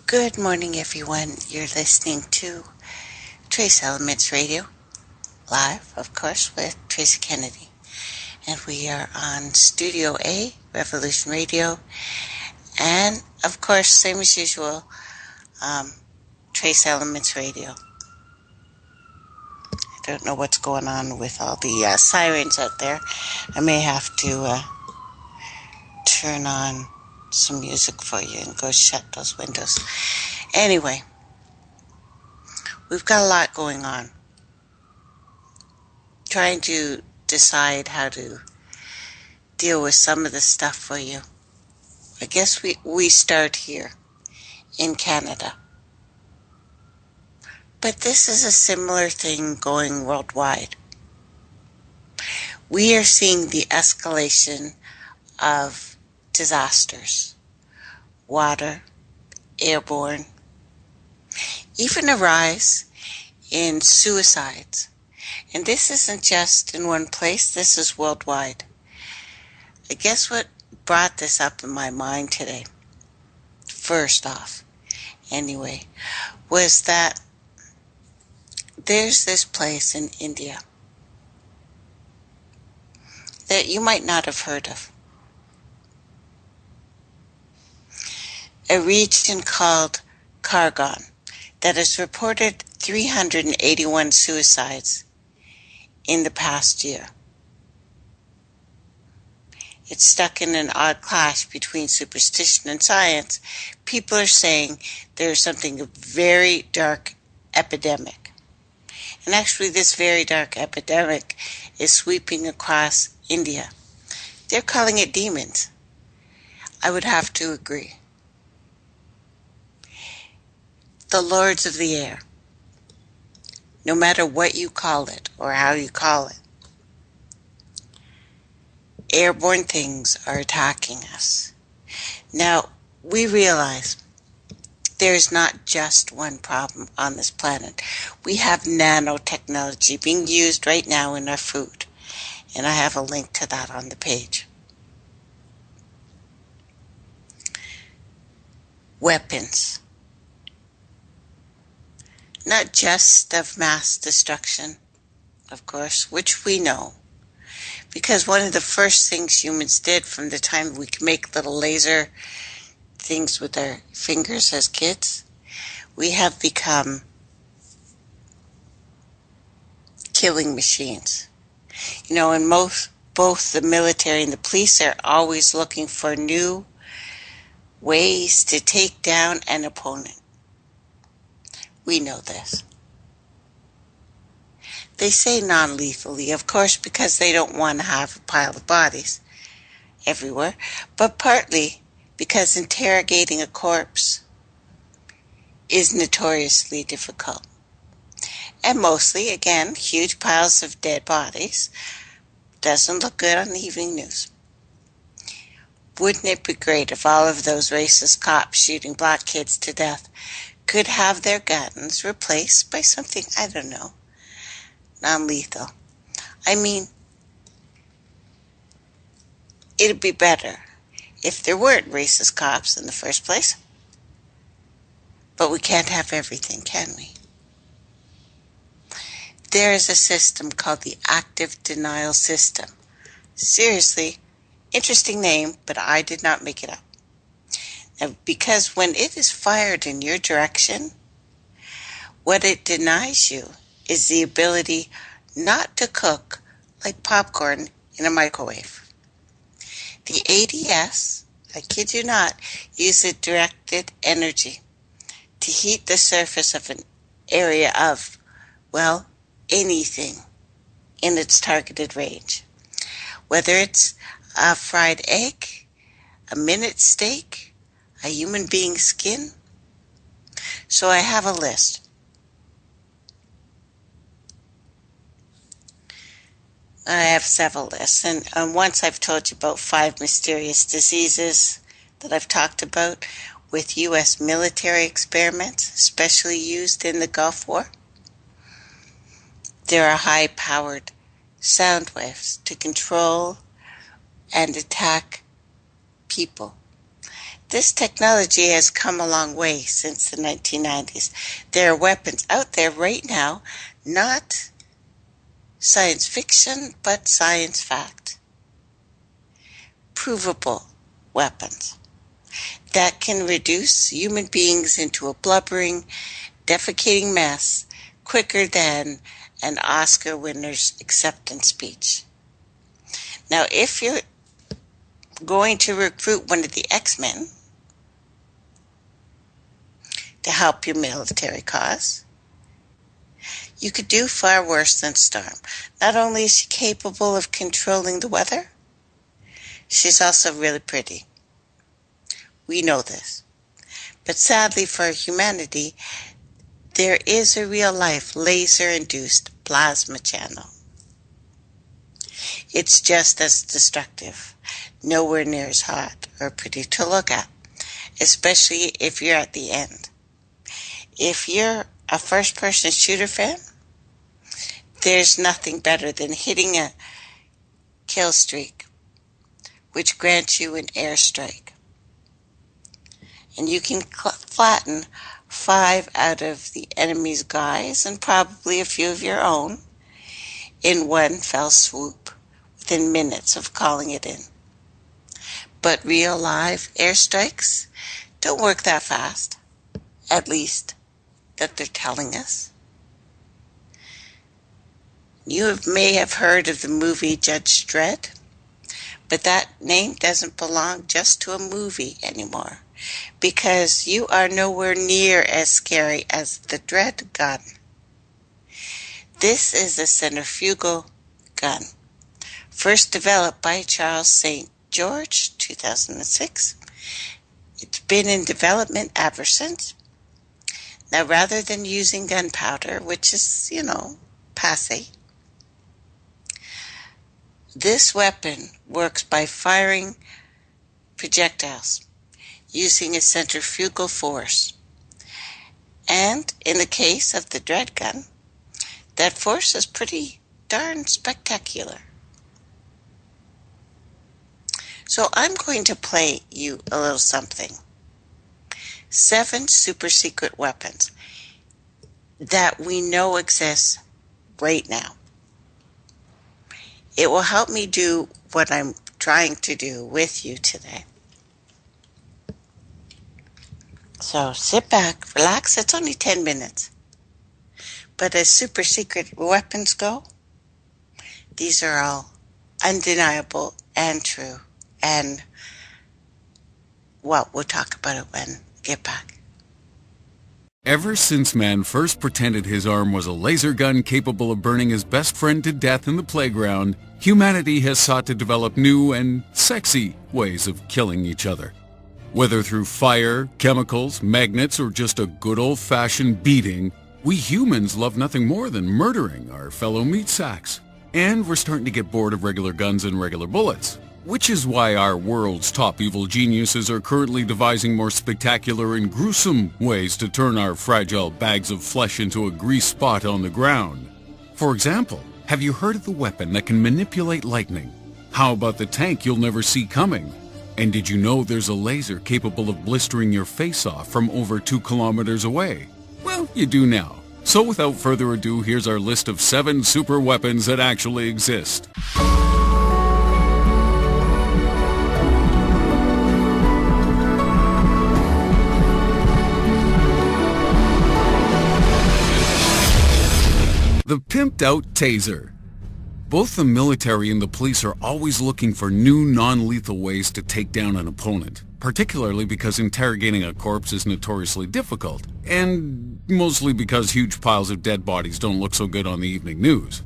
Good morning, everyone. You're listening to Trace Elements Radio, live, of course, with Tracey Kennedy. And we are on Studio A, Revolution Radio, and, of course, same as usual, Trace Elements Radio. I don't know what's going on with all the sirens out there. I may have to turn on some music for you and go shut those windows. Anyway, we've got a lot going on. Trying to decide how to deal with some of the stuff for you. I guess we start here in Canada. But this is a similar thing going worldwide. We are seeing the escalation of disasters, water, airborne, even a rise in suicides. And this isn't just in one place, this is worldwide. I guess what brought this up in my mind today, first off, anyway, was that there's this place in India that you might not have heard of. A region called Kargan that has reported 381 suicides in the past year. It's stuck in an odd clash between superstition and science. People are saying there's something, a very dark epidemic. And actually this very dark epidemic is sweeping across India. They're calling it demons. I would have to agree. The lords of the air, no matter what you call it or how you call it, airborne things are attacking us. Now, we realize there's not just one problem on this planet. We have nanotechnology being used right now in our food, and I have a link to that on the page. Weapons. Not just of mass destruction, of course, which we know. Because one of the first things humans did from the time we could make little laser things with our fingers as kids, we have become killing machines. You know, and both the military and the police are always looking for new ways to take down an opponent. We know this. They say non-lethally, of course, because they don't want to have a pile of bodies everywhere, but partly because interrogating a corpse is notoriously difficult. And mostly, again, huge piles of dead bodies doesn't look good on the evening news. Wouldn't it be great if all of those racist cops shooting black kids to death could have their guns replaced by something, I don't know, non-lethal? I mean, it'd be better if there weren't racist cops in the first place. But we can't have everything, can we? There is a system called the active denial system. Seriously, interesting name, but I did not make it up. Now, because when it is fired in your direction, what it denies you is the ability not to cook like popcorn in a microwave. The ADS, I kid you not, uses directed energy to heat the surface of an area of, well, anything in its targeted range. Whether it's a fried egg, a minute steak, a human being's skin. So I have a list. I have several lists, and once I've told you about 5 mysterious diseases that I've talked about with U.S. military experiments, especially used in the Gulf War. There are high-powered sound waves to control and attack people. This technology has come a long way since the 1990s. There are weapons out there right now, not science fiction, but science fact. Provable weapons that can reduce human beings into a blubbering, defecating mess quicker than an Oscar winner's acceptance speech. Now, if you're going to recruit one of the X-Men to help your military cause, you could do far worse than Storm. Not only is she capable of controlling the weather, she's also really pretty. We know this. But sadly for humanity, there is a real-life laser-induced plasma channel. It's just as destructive, nowhere near as hot or pretty to look at, especially if you're at the end. If you're a first-person shooter fan, there's nothing better than hitting a kill streak, which grants you an airstrike. And you can flatten 5 out of the enemy's guys and probably a few of your own in one fell swoop within minutes of calling it in. But real live airstrikes don't work that fast, at least that they're telling us. You may have heard of the movie Judge Dredd, but that name doesn't belong just to a movie anymore, because you are nowhere near as scary as the Dredd gun. This is a centrifugal gun, first developed by Charles St. George, 2006. It's been in development ever since. Now, rather than using gunpowder, which is, passé, this weapon works by firing projectiles using a centrifugal force. And in the case of the Dredd gun, that force is pretty darn spectacular. So I'm going to play you a little something. 7 super secret weapons that we know exist right now. It will help me do what I'm trying to do with you today. So sit back, relax. It's only 10 minutes. But as super secret weapons go, these are all undeniable and true. And, well, we'll talk about it when we get back. Ever since man first pretended his arm was a laser gun capable of burning his best friend to death in the playground, humanity has sought to develop new and sexy ways of killing each other. Whether through fire, chemicals, magnets, or just a good old-fashioned beating, we humans love nothing more than murdering our fellow meat sacks. And we're starting to get bored of regular guns and regular bullets. Which is why our world's top evil geniuses are currently devising more spectacular and gruesome ways to turn our fragile bags of flesh into a grease spot on the ground. For example, have you heard of the weapon that can manipulate lightning? How about the tank you'll never see coming? And did you know there's a laser capable of blistering your face off from over 2 kilometers away? Well, you do now. So without further ado, here's our list of 7 super weapons that actually exist. The pimped-out taser. Both the military and the police are always looking for new non-lethal ways to take down an opponent, particularly because interrogating a corpse is notoriously difficult, and mostly because huge piles of dead bodies don't look so good on the evening news.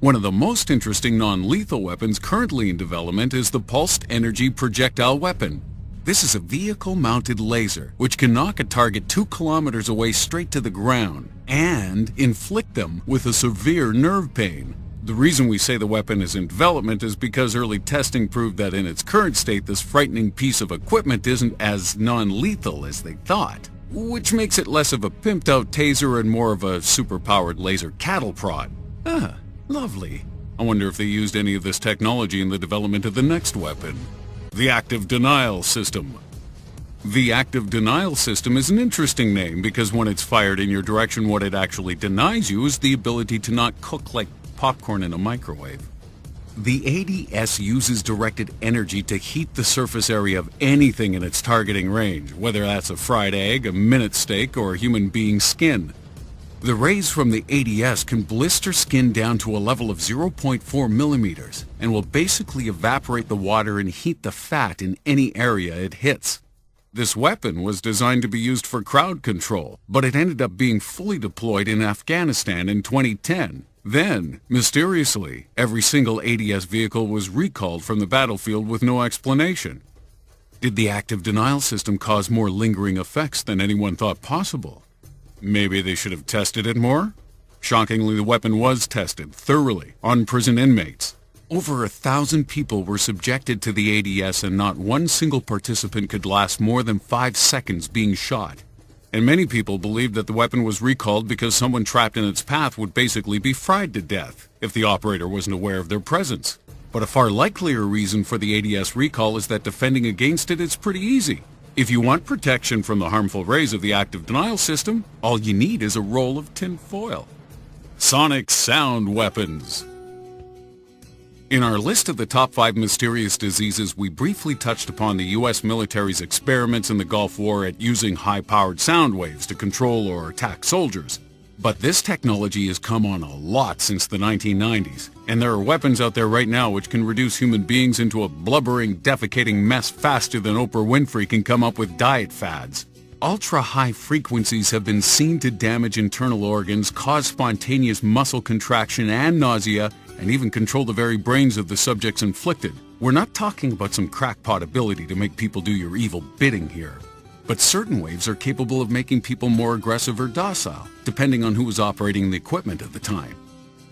One of the most interesting non-lethal weapons currently in development is the pulsed energy projectile weapon. This is a vehicle-mounted laser which can knock a target 2 kilometers away straight to the ground and inflict them with a severe nerve pain. The reason we say the weapon is in development is because early testing proved that in its current state this frightening piece of equipment isn't as non-lethal as they thought, which makes it less of a pimped-out taser and more of a super-powered laser cattle prod. Ah, lovely. I wonder if they used any of this technology in the development of the next weapon. The active denial system. The active denial system is an interesting name because when it's fired in your direction, what it actually denies you is the ability to not cook like popcorn in a microwave. The ADS uses directed energy to heat the surface area of anything in its targeting range, whether that's a fried egg, a minute steak, or a human being's skin. The rays from the ADS can blister skin down to a level of 0.4 millimeters and will basically evaporate the water and heat the fat in any area it hits. This weapon was designed to be used for crowd control, but it ended up being fully deployed in Afghanistan in 2010. Then, mysteriously, every single ADS vehicle was recalled from the battlefield with no explanation. Did the active denial system cause more lingering effects than anyone thought possible? Maybe they should have tested it more? Shockingly, the weapon was tested thoroughly on prison inmates. Over 1,000 people were subjected to the ADS and not one single participant could last more than 5 seconds being shot. And many people believed that the weapon was recalled because someone trapped in its path would basically be fried to death if the operator wasn't aware of their presence. But a far likelier reason for the ADS recall is that defending against it is pretty easy. If you want protection from the harmful rays of the active denial system, all you need is a roll of tin foil. Sonic sound weapons. In our list of the top 5 mysterious diseases, we briefly touched upon the U.S. military's experiments in the Gulf War at using high-powered sound waves to control or attack soldiers. But this technology has come on a lot since the 1990s, and there are weapons out there right now which can reduce human beings into a blubbering, defecating mess faster than Oprah Winfrey can come up with diet fads. Ultra-high frequencies have been seen to damage internal organs, cause spontaneous muscle contraction and nausea, and even control the very brains of the subjects inflicted. We're not talking about some crackpot ability to make people do your evil bidding here. But certain waves are capable of making people more aggressive or docile, depending on who was operating the equipment at the time.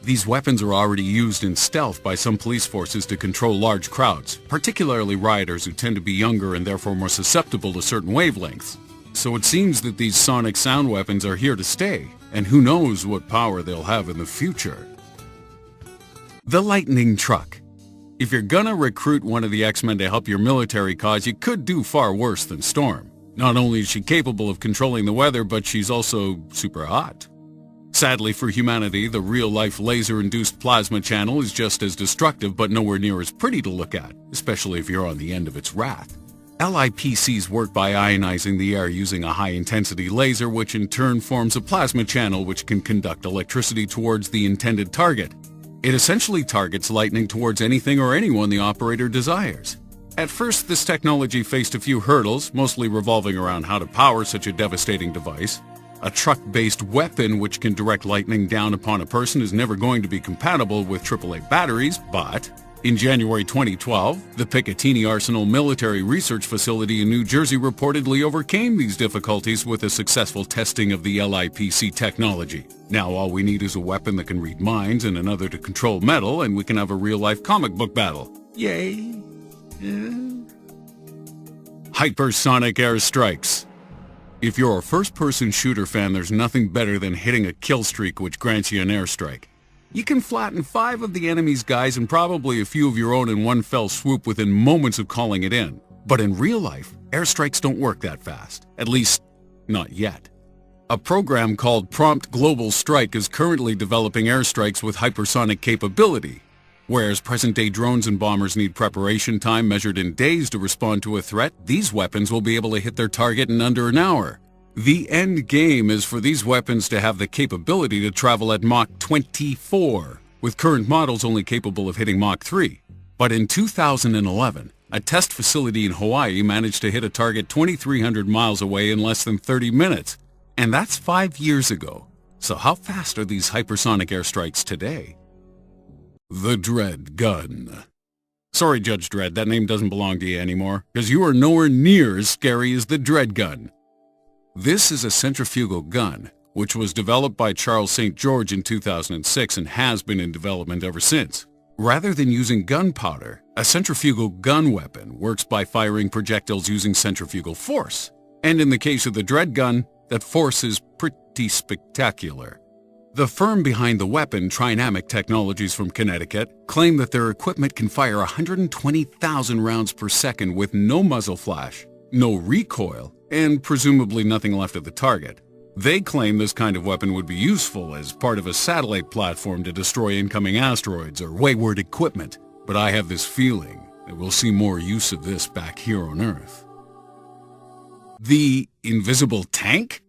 These weapons are already used in stealth by some police forces to control large crowds, particularly rioters who tend to be younger and therefore more susceptible to certain wavelengths. So it seems that these sonic sound weapons are here to stay, and who knows what power they'll have in the future. The lightning truck. If you're gonna recruit one of the X-Men to help your military cause, you could do far worse than Storm. Not only is she capable of controlling the weather, but she's also super hot. Sadly for humanity, the real-life laser-induced plasma channel is just as destructive, but nowhere near as pretty to look at, especially if you're on the end of its wrath. LIPCs work by ionizing the air using a high-intensity laser, which in turn forms a plasma channel which can conduct electricity towards the intended target. It essentially targets lightning towards anything or anyone the operator desires. At first, this technology faced a few hurdles, mostly revolving around how to power such a devastating device. A truck-based weapon which can direct lightning down upon a person is never going to be compatible with AAA batteries, but in January 2012, the Picatinny Arsenal Military Research Facility in New Jersey reportedly overcame these difficulties with a successful testing of the LIPC technology. Now all we need is a weapon that can read minds and another to control metal, and we can have a real-life comic book battle. Yay! Hypersonic airstrikes. If you're a first-person shooter fan, there's nothing better than hitting a kill streak which grants you an airstrike. You can flatten 5 of the enemy's guys and probably a few of your own in one fell swoop within moments of calling it in. But in real life, airstrikes don't work that fast. At least, not yet. A program called Prompt Global Strike is currently developing airstrikes with hypersonic capability. Whereas present-day drones and bombers need preparation time measured in days to respond to a threat, these weapons will be able to hit their target in under an hour. The end game is for these weapons to have the capability to travel at Mach 24, with current models only capable of hitting Mach 3. But in 2011, a test facility in Hawaii managed to hit a target 2,300 miles away in less than 30 minutes. And that's 5 years ago. So how fast are these hypersonic airstrikes today? The Dread Gun. Sorry, Judge Dredd, that name doesn't belong to you anymore, because you are nowhere near as scary as the Dread Gun. This is a centrifugal gun, which was developed by Charles St. George in 2006 and has been in development ever since. Rather than using gunpowder, a centrifugal gun weapon works by firing projectiles using centrifugal force. And in the case of the Dread Gun, that force is pretty spectacular. The firm behind the weapon, Trinamic Technologies from Connecticut, claim that their equipment can fire 120,000 rounds per second with no muzzle flash, no recoil, and presumably nothing left of the target. They claim this kind of weapon would be useful as part of a satellite platform to destroy incoming asteroids or wayward equipment, but I have this feeling that we'll see more use of this back here on Earth. The invisible tank?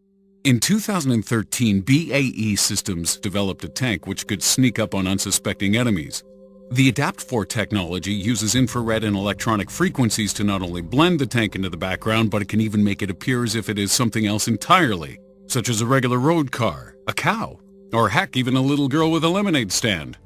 In 2013, BAE Systems developed a tank which could sneak up on unsuspecting enemies. The Adapt4 technology uses infrared and electronic frequencies to not only blend the tank into the background, but it can even make it appear as if it is something else entirely, such as a regular road car, a cow, or heck, even a little girl with a lemonade stand.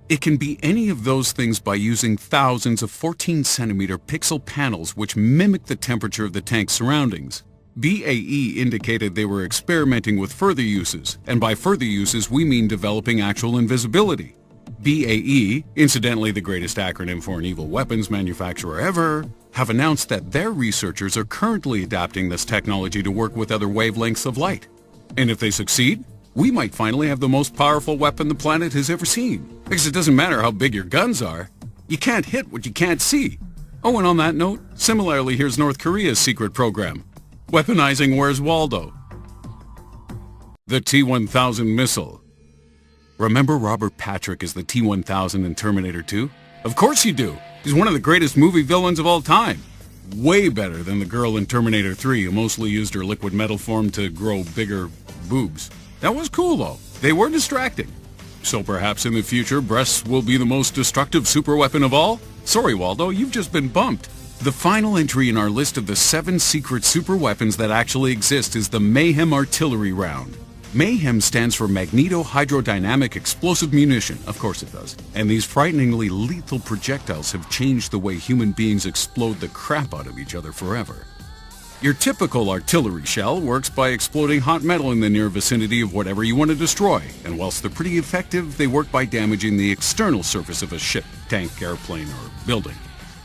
It can be any of those things by using thousands of 14-centimeter pixel panels which mimic the temperature of the tank's surroundings. BAE indicated they were experimenting with further uses, and by further uses we mean developing actual invisibility. BAE, incidentally the greatest acronym for an evil weapons manufacturer ever, have announced that their researchers are currently adapting this technology to work with other wavelengths of light. And if they succeed, we might finally have the most powerful weapon the planet has ever seen. Because it doesn't matter how big your guns are, you can't hit what you can't see. Oh, and on that note, similarly, here's North Korea's secret program, weaponizing Where's Waldo. The T-1000 missile. Remember Robert Patrick as the T-1000 in Terminator 2? Of course you do. He's one of the greatest movie villains of all time. Way better than the girl in Terminator 3 who mostly used her liquid metal form to grow bigger boobs. That was cool though. They were distracting. So perhaps in the future breasts will be the most destructive superweapon of all? Sorry Waldo, you've just been bumped. The final entry in our list of the 7 secret superweapons that actually exist is the Mayhem artillery round. Mayhem stands for Magneto-Hydrodynamic Explosive Munition, of course it does, and these frighteningly lethal projectiles have changed the way human beings explode the crap out of each other forever. Your typical artillery shell works by exploding hot metal in the near vicinity of whatever you want to destroy, and whilst they're pretty effective, they work by damaging the external surface of a ship, tank, airplane, or building.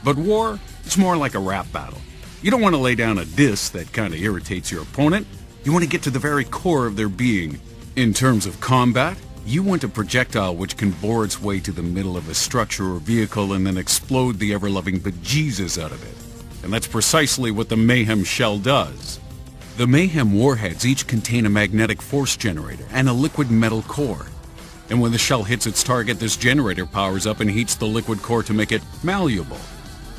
But war, it's more like a rap battle. You don't want to lay down a diss that kind of irritates your opponent. You want to get to the very core of their being. In terms of combat, you want a projectile which can bore its way to the middle of a structure or vehicle and then explode the ever-loving bejesus out of it. And that's precisely what the Mayhem shell does. The Mayhem warheads each contain a magnetic force generator and a liquid metal core. And when the shell hits its target, this generator powers up and heats the liquid core to make it malleable.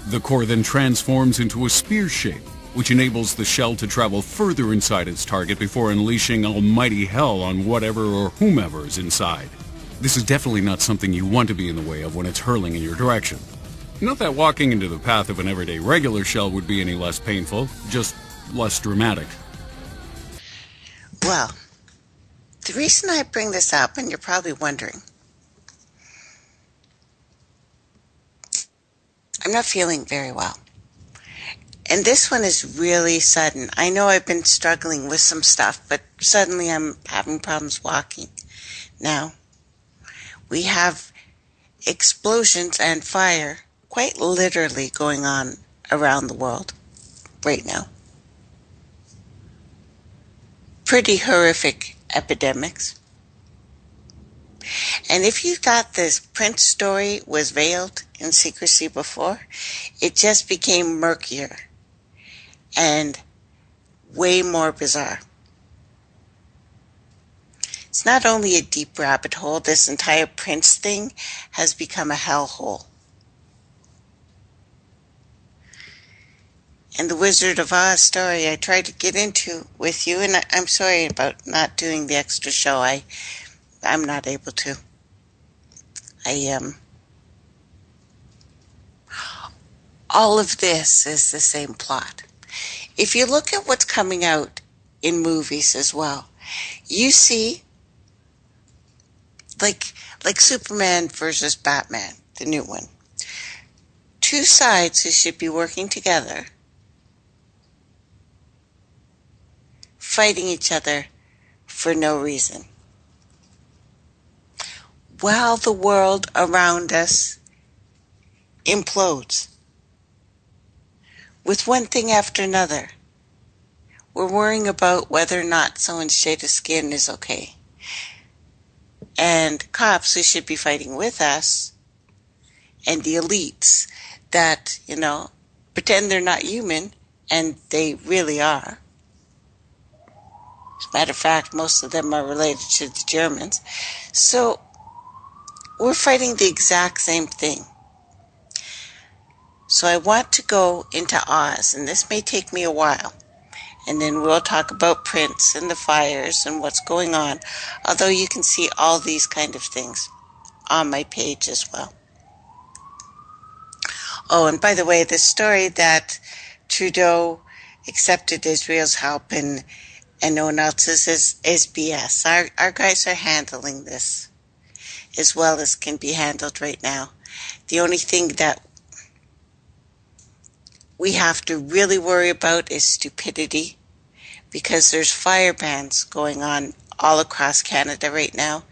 The core then transforms into a spear shape, which enables the shell to travel further inside its target before unleashing almighty hell on whatever or whomever is inside. This is definitely not something you want to be in the way of when it's hurling in your direction. Not that walking into the path of an everyday regular shell would be any less painful, just less dramatic. Well, the reason I bring this up, and you're probably wondering, I'm not feeling very well. And this one is really sudden. I know I've been struggling with some stuff, but suddenly I'm having problems walking. Now, we have explosions and fire quite literally going on around the world right now. Pretty horrific epidemics. And if you thought this Prince story was veiled in secrecy before, it just became murkier and way more bizarre. It's not only a deep rabbit hole, this entire Prince thing has become a hellhole. And the Wizard of Oz story I tried to get into with you, and I'm sorry about not doing the extra show. I'm not able to. All of this is the same plot. If you look at what's coming out in movies as well, you see like Superman versus Batman, the new one. Two sides who should be working together, fighting each other for no reason. While the world around us implodes with one thing after another. We're worrying about whether or not someone's shade of skin is okay. And cops who should be fighting with us, and the elites that, pretend they're not human and they really are. As a matter of fact, most of them are related to the Germans. So we're fighting the exact same thing. So I want to go into Oz, and this may take me a while. And then we'll talk about Prince and the fires and what's going on. Although you can see all these kind of things on my page as well. Oh, and by the way, the story that Trudeau accepted Israel's help and no one else's is BS. Our guys are handling this as well as can be handled right now. The only thing that we have to really worry about is stupidity, because there's fire bans going on all across Canada right now,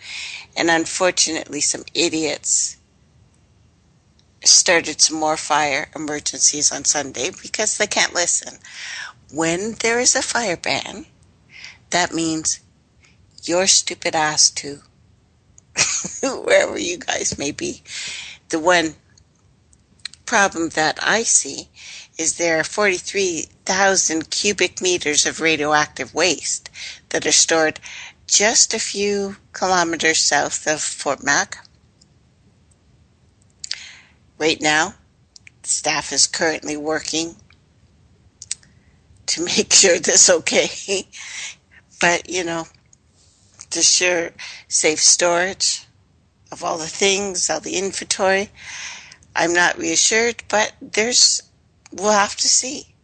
and unfortunately some idiots started some more fire emergencies on Sunday because they can't listen. When there is a fire ban, that means your stupid ass too, wherever you guys may be. The one problem that I see is there are 43,000 cubic meters of radioactive waste that are stored just a few kilometers south of Fort Mac. Right now, the staff is currently working to make sure this is okay. But, to sure safe storage of all the things, all the inventory, I'm not reassured, but we'll have to see.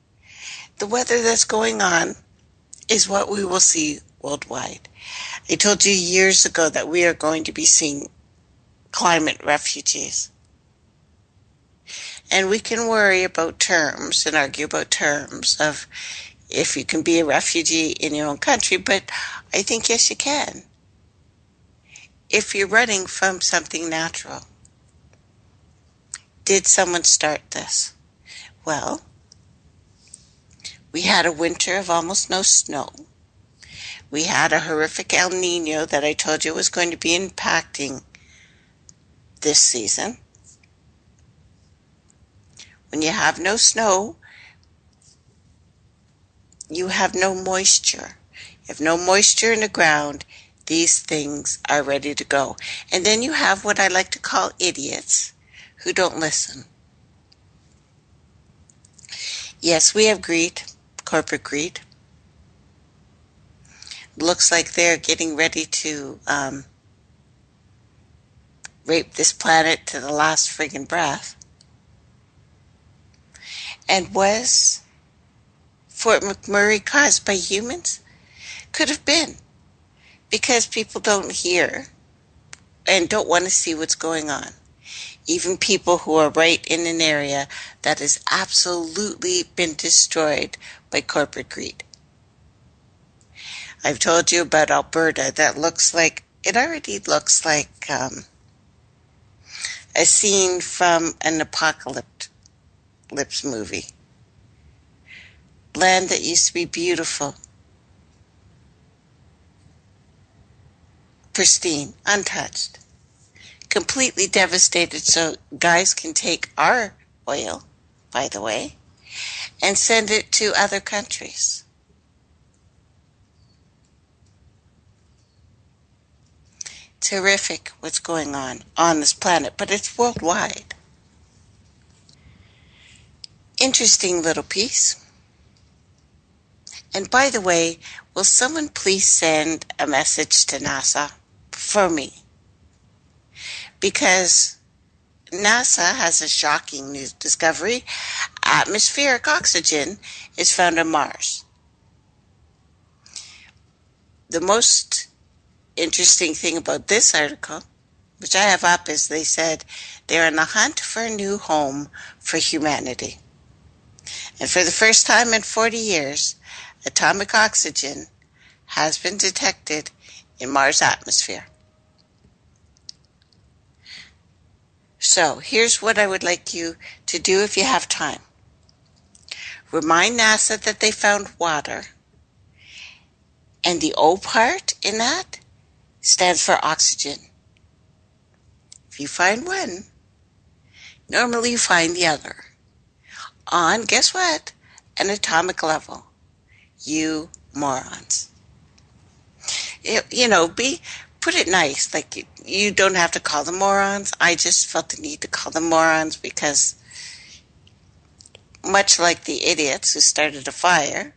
The weather that's going on is what we will see worldwide. I told you years ago that we are going to be seeing climate refugees. And we can worry about terms and argue about terms of if you can be a refugee in your own country, but I think yes you can. If you're running from something natural. Did someone start this? Well, we had a winter of almost no snow. We had a horrific El Nino that I told you was going to be impacting this season. When you have no snow, you have no moisture. You have no moisture in the ground. These things are ready to go. And then you have what I like to call idiots who don't listen. Yes, we have greed, corporate greed. Looks like they're getting ready to rape this planet to the last friggin' breath. And was Fort McMurray caused by humans? Could have been, because people don't hear and don't want to see what's going on. Even people who are right in an area that has absolutely been destroyed by corporate greed. I've told you about Alberta. It already looks like a scene from an apocalypse movie. Land that used to be beautiful, pristine, untouched, completely devastated, so guys can take our oil, by the way, and send it to other countries. Terrific what's going on this planet, but it's worldwide. Interesting little piece. And by the way, will someone please send a message to NASA for me? Because NASA has a shocking new discovery. Atmospheric oxygen is found on Mars. The most interesting thing about this article, which I have up, is they said they're on the hunt for a new home for humanity. And for the first time in 40 years, atomic oxygen has been detected in Mars' atmosphere. So here's what I would like you to do if you have time. Remind NASA that they found water, and the O part in that stands for oxygen. If you find one, normally you find the other. On, guess what? and atomic level. You morons. Put it nice. Like, you don't have to call them morons. I just felt the need to call them morons because, much like the idiots who started a fire,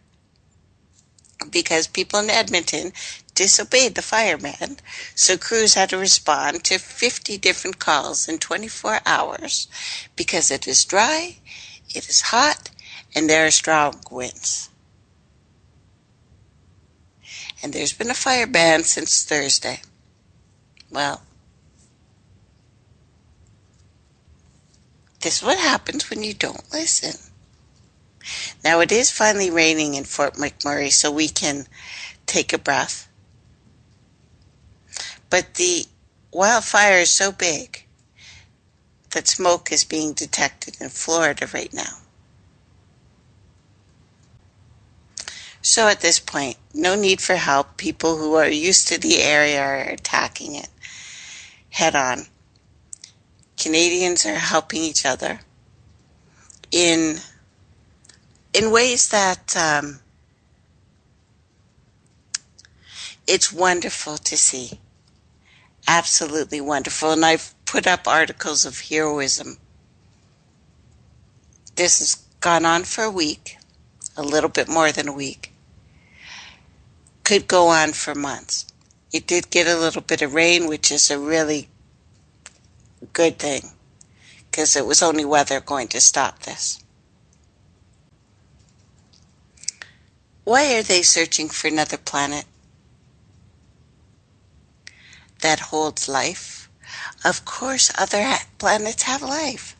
because people in Edmonton disobeyed the fireman, so crews had to respond to 50 different calls in 24 hours because it is dry, it is hot, and there are strong winds. And there's been a fire ban since Thursday. Well, this is what happens when you don't listen. Now, it is finally raining in Fort McMurray, so we can take a breath. But the wildfire is so big that smoke is being detected in Florida right now. So at this point, no need for help. People who are used to the area are attacking it head on. Canadians are helping each other in ways that it's wonderful to see. Absolutely wonderful. And I've put up articles of heroism. This has gone on for a week, a little bit more than a week. Could go on for months. It did get a little bit of rain, which is a really good thing, because it was only weather going to stop this. Why are they searching for another planet that holds life? Of course, other planets have life.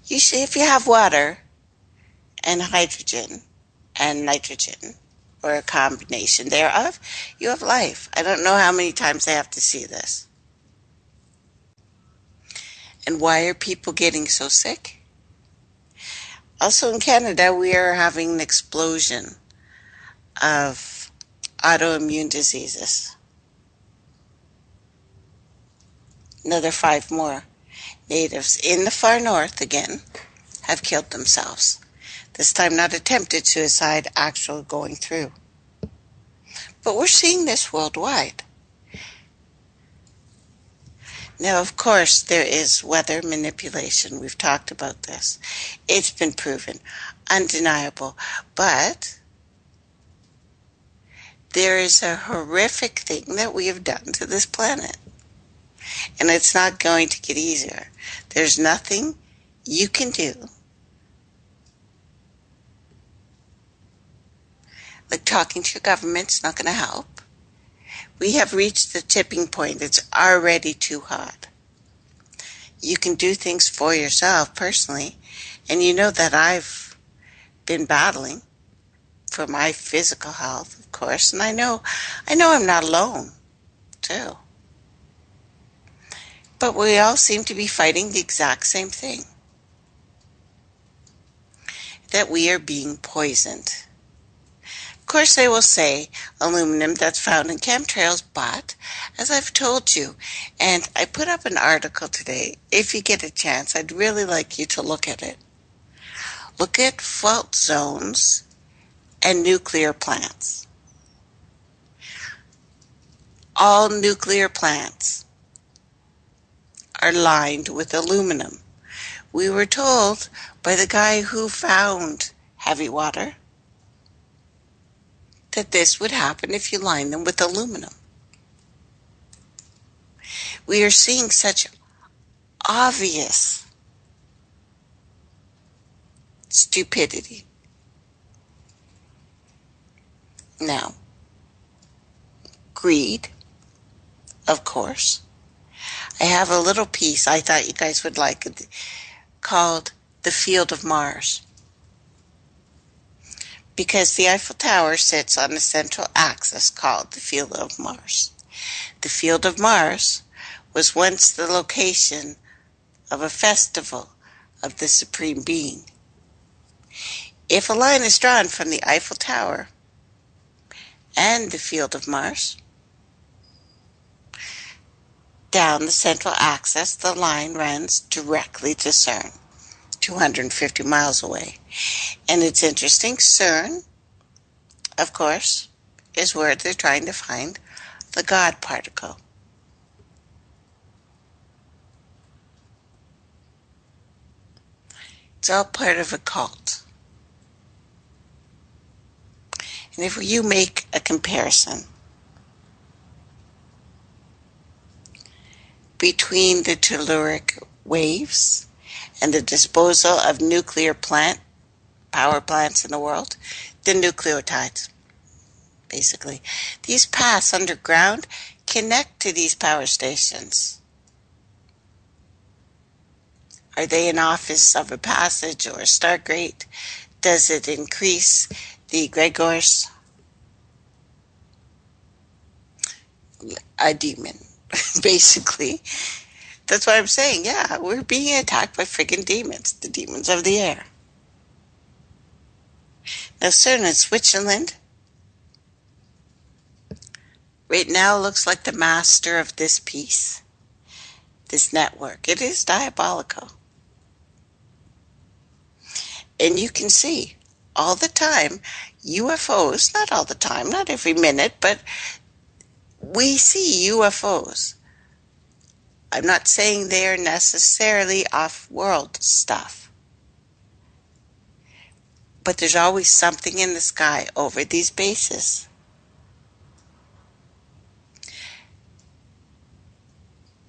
You see, if you have water and hydrogen and nitrogen, or a combination thereof, you have life. I don't know how many times they have to see this. And why are people getting so sick? Also in Canada, we are having an explosion of autoimmune diseases. Another 5 more natives in the far north again have killed themselves. This time not attempted suicide, actual going through. But we're seeing this worldwide. Now, of course, there is weather manipulation. We've talked about this. It's been proven, undeniable. But there is a horrific thing that we have done to this planet. And it's not going to get easier. There's nothing you can do. Like talking to your government's not going to help. We have reached the tipping point. It's already too hot. You can do things for yourself personally, and you know that I've been battling for my physical health, of course, and I know I'm not alone, too. But we all seem to be fighting the exact same thing. That we are being poisoned. Of course, they will say aluminum that's found in chemtrails, but as I've told you, and I put up an article today, if you get a chance, I'd really like you to look at it. Look at fault zones and nuclear plants. All nuclear plants are lined with aluminum. We were told by the guy who found heavy water that this would happen if you line them with aluminum. We are seeing such obvious stupidity. Now, greed, of course. I have a little piece I thought you guys would like called The Field of Mars. Because the Eiffel Tower sits on a central axis called the Field of Mars. The Field of Mars was once the location of a festival of the Supreme Being. If a line is drawn from the Eiffel Tower and the Field of Mars, down the central axis, the line runs directly to CERN, 250 miles away. And it's interesting, CERN, of course, is where they're trying to find the God particle. It's all part of a cult. And if you make a comparison between the telluric waves and the disposal of nuclear power plants in the world, the nucleotides, basically. These paths underground connect to these power stations. Are they an office of a passage or a Stargate? Does it increase the Gregors? A demon, basically. That's what I'm saying. Yeah, we're being attacked by friggin' demons, the demons of the air. Now, CERN in Switzerland right now looks like the master of this piece, this network. It is diabolical. And you can see all the time UFOs, not all the time, not every minute, but we see UFOs. I'm not saying they are necessarily off-world stuff, but there's always something in the sky over these bases.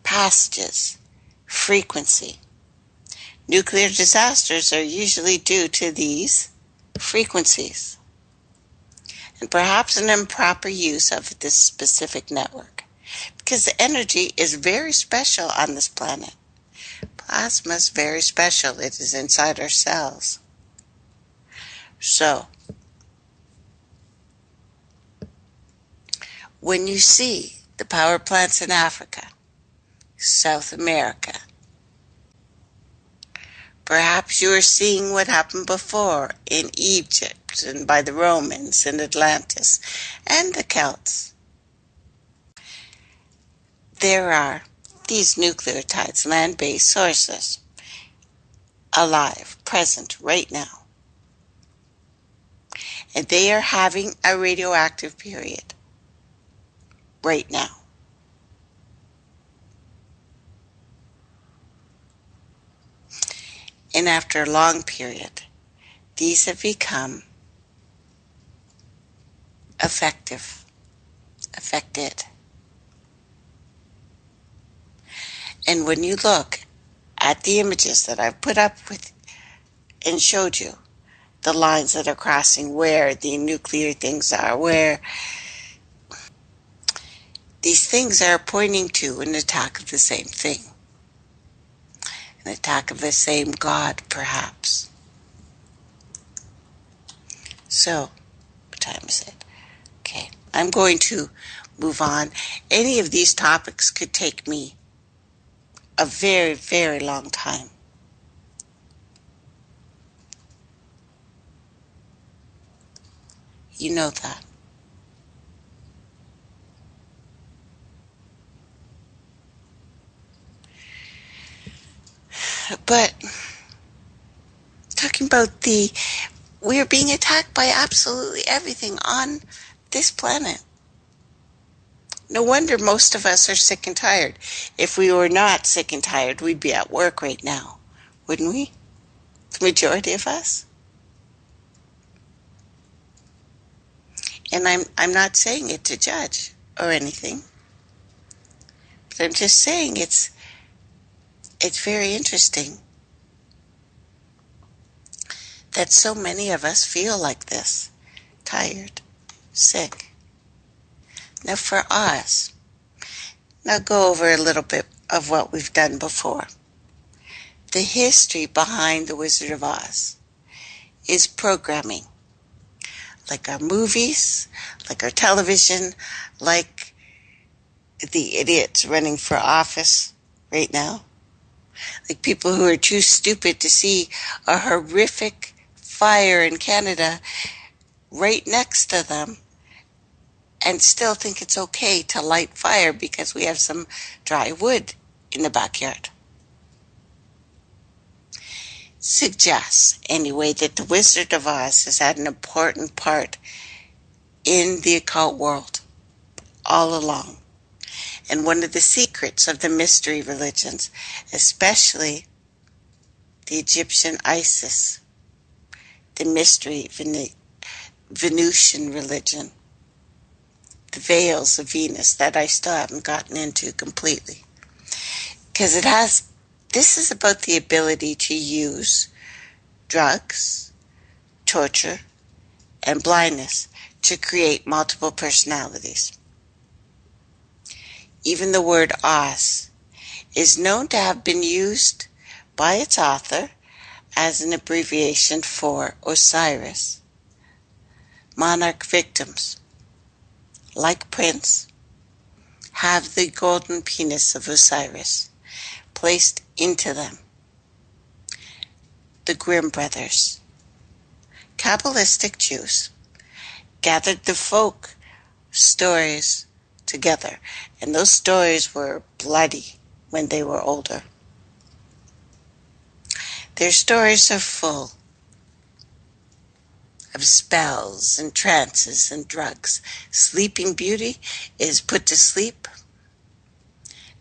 Passages, frequency. Nuclear disasters are usually due to these frequencies, and perhaps an improper use of this specific network, because the energy is very special on this planet. Plasma is very special. It is inside our cells. So, when you see the power plants in Africa, South America, perhaps you are seeing what happened before in Egypt and by the Romans and Atlantis and the Celts. There are these nucleotides, land-based sources, alive, present right now. And they are having a radioactive period right now. And after a long period, these have become affected. And when you look at the images that I've put up with and showed you, the lines that are crossing where the nuclear things are, where these things are pointing to an attack of the same thing. An attack of the same God, perhaps. So, what time is it? Okay, I'm going to move on. Any of these topics could take me a very, very long time. You know that. But talking about we are being attacked by absolutely everything on this planet. No wonder most of us are sick and tired. If we were not sick and tired, we'd be at work right now, wouldn't we? The majority of us. And I'm not saying it to judge or anything, but I'm just saying it's very interesting that so many of us feel like this, tired, sick. Now for us, now go over a little bit of what we've done before. The history behind The Wizard of Oz is programming, like our movies, like our television, like the idiots running for office right now, like people who are too stupid to see a horrific fire in Canada right next to them and still think it's okay to light fire because we have some dry wood in the backyard. suggests, anyway, that the Wizard of Oz has had an important part in the occult world all along. And one of the secrets of the mystery religions, especially the Egyptian Isis, the mystery Venusian religion, the veils of Venus that I still haven't gotten into completely. Because this is about the ability to use drugs, torture, and blindness to create multiple personalities. Even the word Oz is known to have been used by its author as an abbreviation for Osiris. Monarch victims, like Prince, have the golden penis of Osiris placed into them. The Grimm brothers, Kabbalistic Jews, gathered the folk stories together, and those stories were bloody when they were older. Their stories are full of spells and trances and drugs. Sleeping Beauty is put to sleep,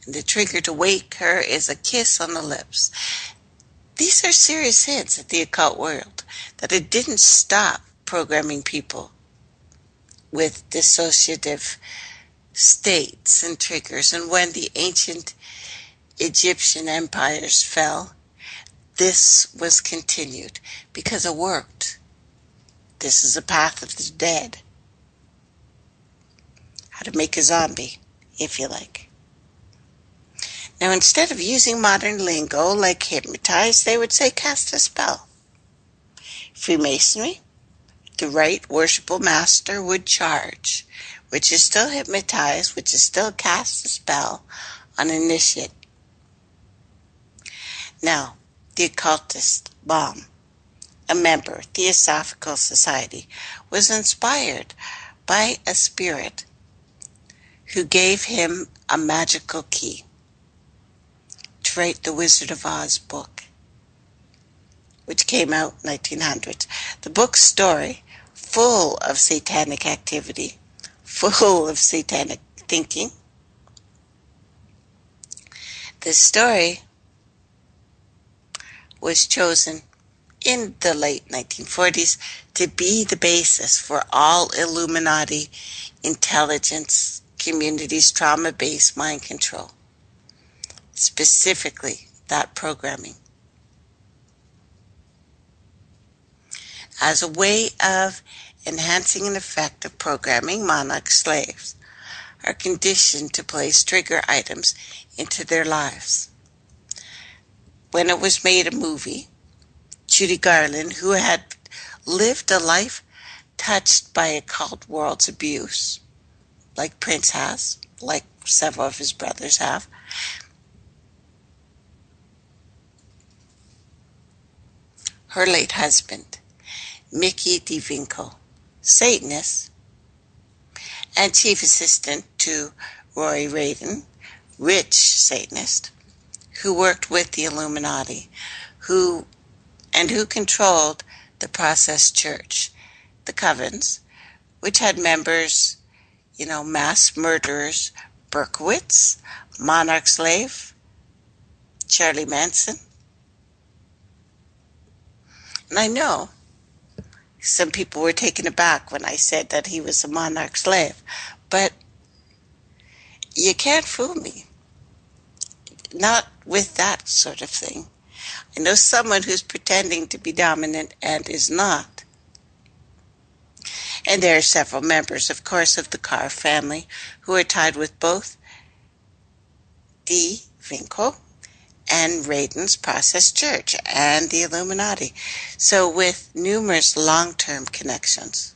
and the trigger to wake her is a kiss on the lips. These are serious hints at the occult world, that it didn't stop programming people with dissociative states and triggers. And when the ancient Egyptian empires fell, this was continued because it worked. This is a path of the dead. How to make a zombie, if you like. Now, instead of using modern lingo like hypnotize, they would say cast a spell. Freemasonry, the right worshipful master would charge, which is still hypnotize, which is still cast a spell on an initiate. Now, the occultist Baum, a member of the Theosophical Society, was inspired by a spirit who gave him a magical key to write the Wizard of Oz book, which came out in 1900. The book's story, full of satanic activity, full of satanic thinking. The story was chosen in the late 1940s to be the basis for all Illuminati intelligence communities' trauma-based mind control, specifically that programming. As a way of enhancing an effect of programming, monarch slaves are conditioned to place trigger items into their lives. When it was made a movie, Judy Garland, who had lived a life touched by occult world's abuse, like Prince has, like several of his brothers have, her late husband, Mickey DeVinco, Satanist, and chief assistant to Roy Radin, rich Satanist, who worked with the Illuminati, who controlled the Process Church, the Covens, which had members, mass murderers, Berkowitz, Monarch Slave, Charlie Manson. And I know some people were taken aback when I said that he was a monarch slave, but you can't fool me. Not with that sort of thing. I know someone who's pretending to be dominant and is not. And there are several members, of course, of the Carr family who are tied with both DeVinco and Radin's Process Church and the Illuminati. So with numerous long-term connections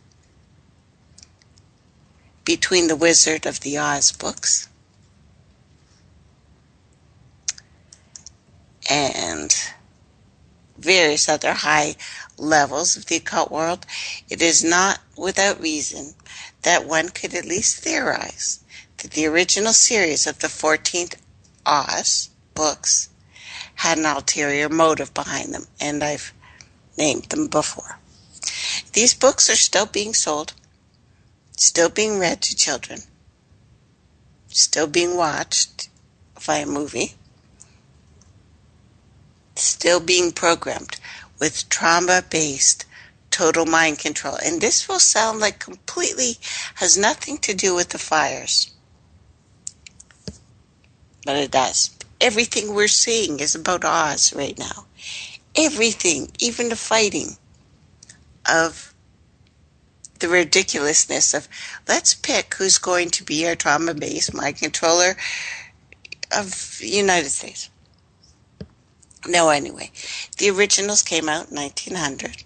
between the Wizard of the Oz books and various other high levels of the occult world, it is not without reason that one could at least theorize that the original series of the 14th Oz books had an ulterior motive behind them, and I've named them before. These books are still being sold, still being read to children, still being watched via movie, still being programmed with trauma-based total mind control. And this will sound like completely has nothing to do with the fires. But it does. Everything we're seeing is about Oz right now. Everything, even the fighting of the ridiculousness of, let's pick who's going to be our trauma-based mind controller of the United States. No, anyway, the originals came out in 1900.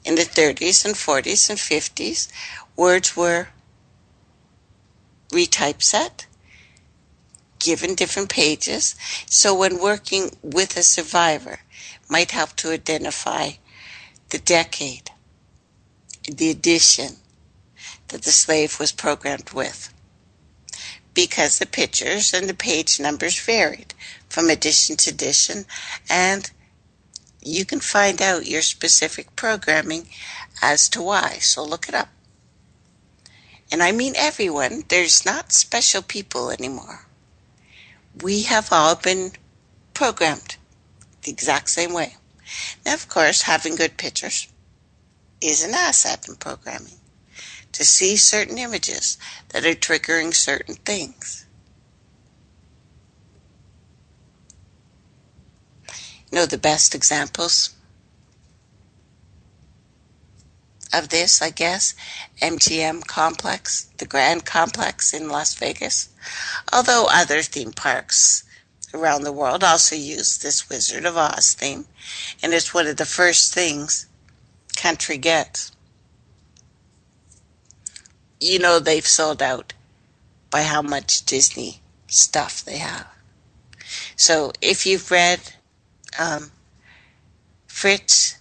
In the 30s and 40s and 50s, words were retypeset, given different pages, so when working with a survivor, might help to identify the decade, the edition that the slave was programmed with, because the pictures and the page numbers varied from edition to edition, and you can find out your specific programming as to why, so look it up. And I mean everyone, there's not special people anymore. We have all been programmed the exact same way. Now, of course, having good pictures is an asset in programming. To see certain images that are triggering certain things. You know, the best examples of this, I guess, MGM Complex, the Grand Complex in Las Vegas, although other theme parks around the world also use this Wizard of Oz theme, and it's one of the first things country gets. You know they've sold out by how much Disney stuff they have. So if you've read Fritz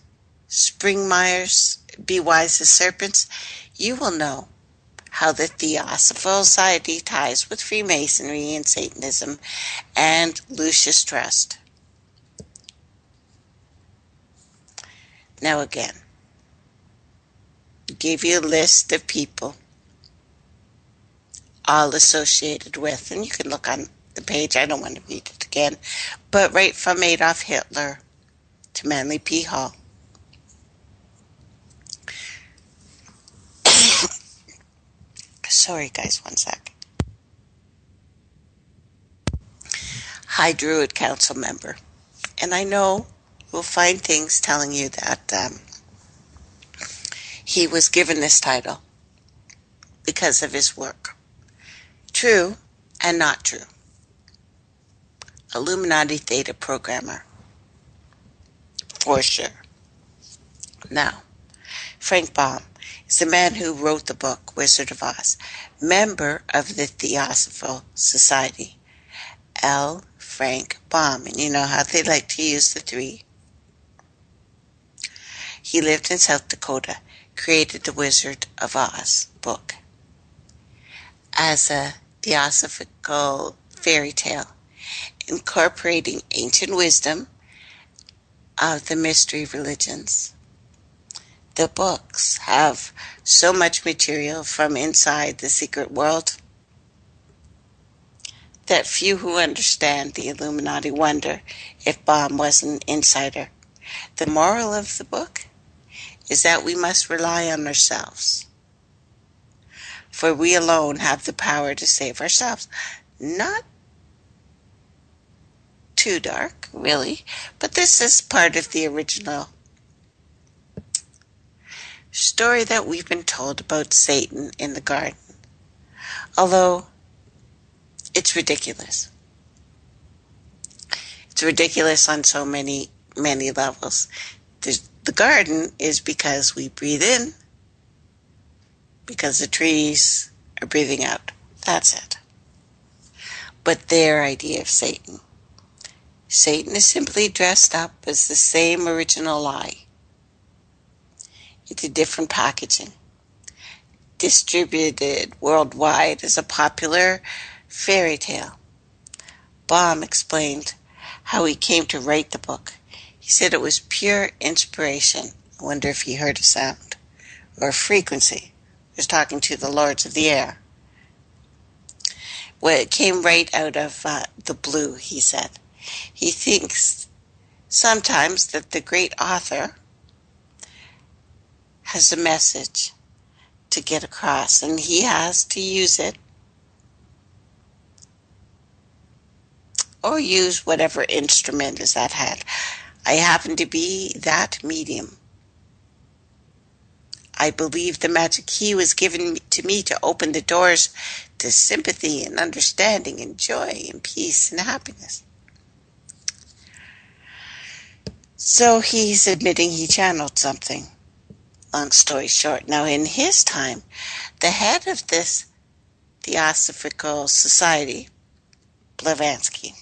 Springmeier's Be Wise as Serpents, you will know how the Theosophical Society ties with Freemasonry and Satanism and Lucius Trust. Now again, I gave you a list of people all associated with, and you can look on the page, I don't want to read it again, but right from Adolf Hitler to Manly P. Hall. Sorry guys, one sec. High Druid Council member. And I know you'll find things telling you that he was given this title because of his work. True and not true. Illuminati Theta programmer. For sure. Now, Frank Baum is the man who wrote the book Wizard of Oz, member of the Theosophical Society. L. Frank Baum, and you know how they like to use the three. He lived in South Dakota, created the Wizard of Oz book as a theosophical fairy tale, incorporating ancient wisdom of the mystery religions. The books have so much material from inside the secret world that few who understand the Illuminati wonder if Baum was an insider. The moral of the book is that we must rely on ourselves, for we alone have the power to save ourselves. Not too dark, really, but this is part of the original story that we've been told about Satan in the garden. Although, it's ridiculous. It's ridiculous on so many levels. The garden is because we breathe in, because the trees are breathing out. That's it. But their idea of Satan is simply dressed up as the same original lie. It's a different packaging, distributed worldwide as a popular fairy tale. Baum explained how he came to write the book. He said it was pure inspiration. I wonder if he heard a sound or a frequency. He was talking to the lords of the air. Well, it came right out of the blue, he said. He thinks sometimes that the great author has a message to get across, and he has to use it or use whatever instrument is at hand. I happen to be that medium. I believe the magic key was given to me to open the doors to sympathy and understanding and joy and peace and happiness. So he's admitting he channeled something. Long story short, now in his time, the head of this Theosophical Society, Blavatsky,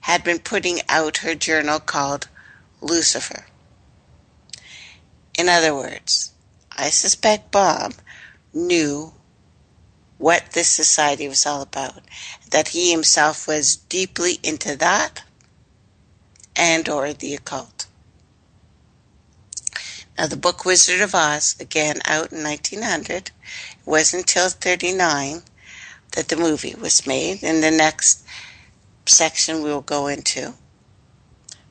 had been putting out her journal called Lucifer. In other words, I suspect Bob knew what this society was all about, that he himself was deeply into that and or the occult. Now the book Wizard of Oz, again out in 1900, it wasn't until 1939 that the movie was made. In the next section we will go into,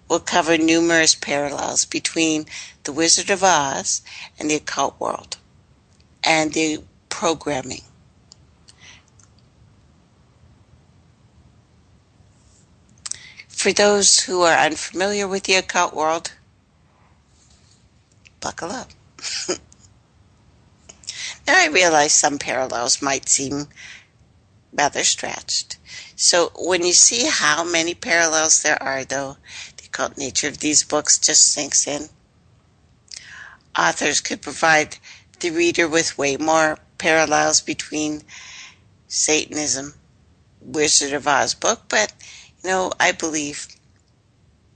we'll cover numerous parallels between the Wizard of Oz and the occult world and the programming. For those who are unfamiliar with the occult world, buckle up. Now I realize some parallels might seem rather stretched. So when you see how many parallels there are, though, the occult nature of these books just sinks in. Authors could provide the reader with way more parallels between Satanism, Wizard of Oz book, but I believe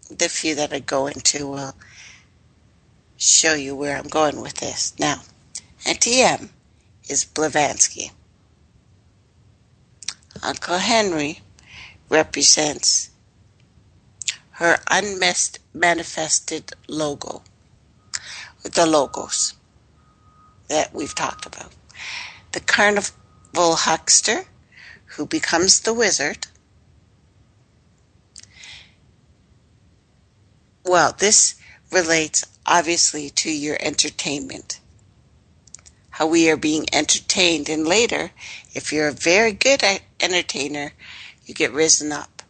the few that I go into will show you where I'm going with this. Now, NTM is Blavatsky. Uncle Henry represents her unmanifested logo, the logos that we've talked about. The carnival huckster who becomes the wizard. Well, this relates obviously to your entertainment. How we are being entertained, and later, if you're a very good entertainer, you get risen up.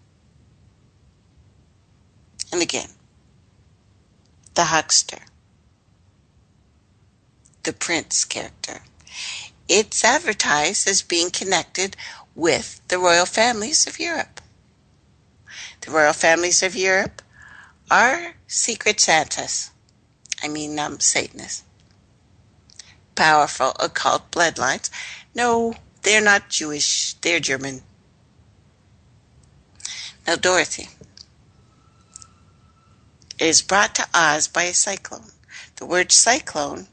And again, the huckster, the prince character. It's advertised as being connected with the royal families of Europe. The royal families of Europe are secret Santas. Satanists. Powerful occult bloodlines. No, they're not Jewish, they're German. Now Dorothy is brought to Oz by a cyclone. The word cyclone,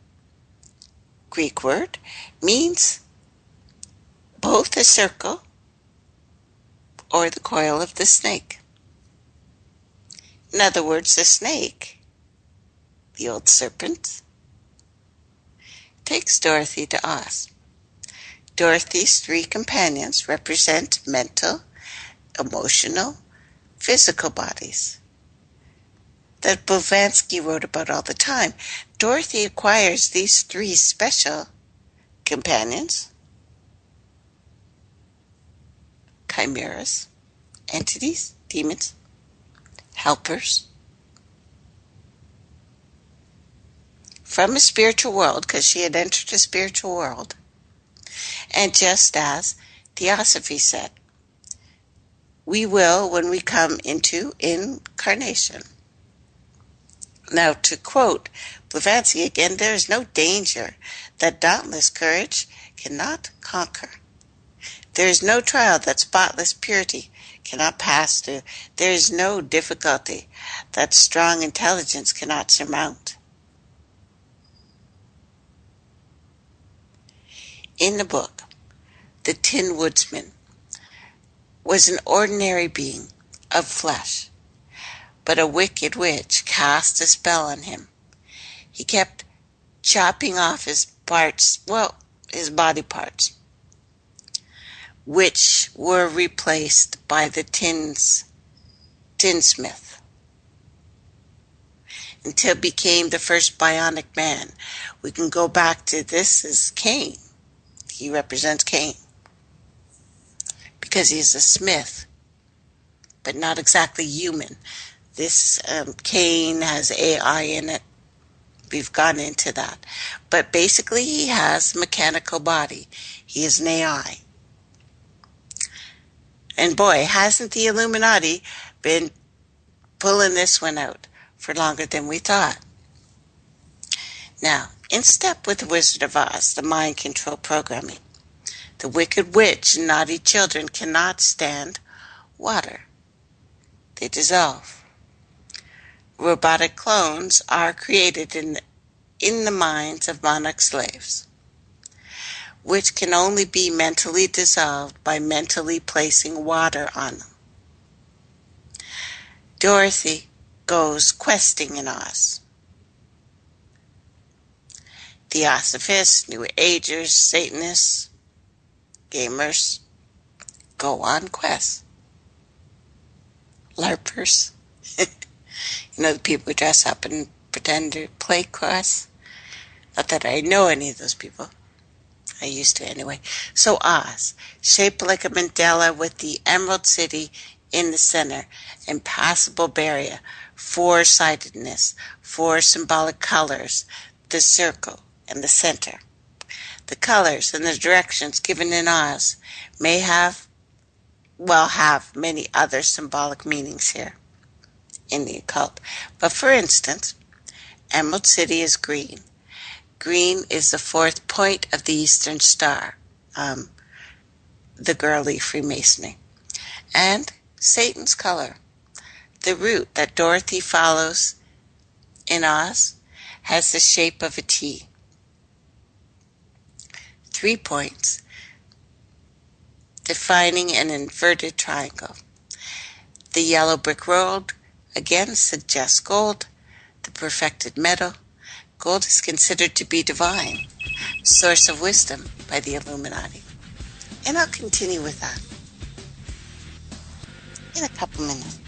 Greek word, means both a circle or the coil of the snake. In other words, the snake, the old serpent, takes Dorothy to Oz. Dorothy's three companions represent mental, emotional, physical bodies that Blavatsky wrote about all the time. Dorothy acquires these three special companions, chimeras, entities, demons, helpers, from a spiritual world, because she had entered a spiritual world. And just as Theosophy said, we will when we come into incarnation. Now, to quote Blavatsky again, there is no danger that dauntless courage cannot conquer. There is no trial that spotless purity cannot pass through. There is no difficulty that strong intelligence cannot surmount. In the book, the Tin Woodsman was an ordinary being, of flesh, but a wicked witch cast a spell on him. He kept chopping off his parts, his body parts, which were replaced by the tinsmith, until became the first bionic man. We can go back to this as Cain. He represents Cain because he's a smith, but not exactly human. This Cain has AI in it. We've gone into that. But basically he has a mechanical body. He is an AI. And boy, hasn't the Illuminati been pulling this one out for longer than we thought. Now, in step with the Wizard of Oz, the mind control programming, the wicked witch and naughty children cannot stand water. They dissolve. Robotic clones are created in the minds of monarch slaves, which can only be mentally dissolved by mentally placing water on them. Dorothy goes questing in Oz. Theosophists, New Agers, Satanists, gamers go on quests. LARPers. The people who dress up and pretend to play quests. Not that I know any of those people. I used to anyway. So Oz, shaped like a mandala with the Emerald City in the center, impassable barrier, four-sidedness, four symbolic colors, the circle and the center. The colors and the directions given in Oz may have many other symbolic meanings here in the occult. But for instance, Emerald City is green. Green is the fourth point of the Eastern Star, the girly Freemasonry. And Satan's color, the route that Dorothy follows in Oz, has the shape of a T. 3 points, defining an inverted triangle. The yellow brick road again suggests gold, the perfected metal. Gold is considered to be divine, source of wisdom by the Illuminati. And I'll continue with that in a couple minutes.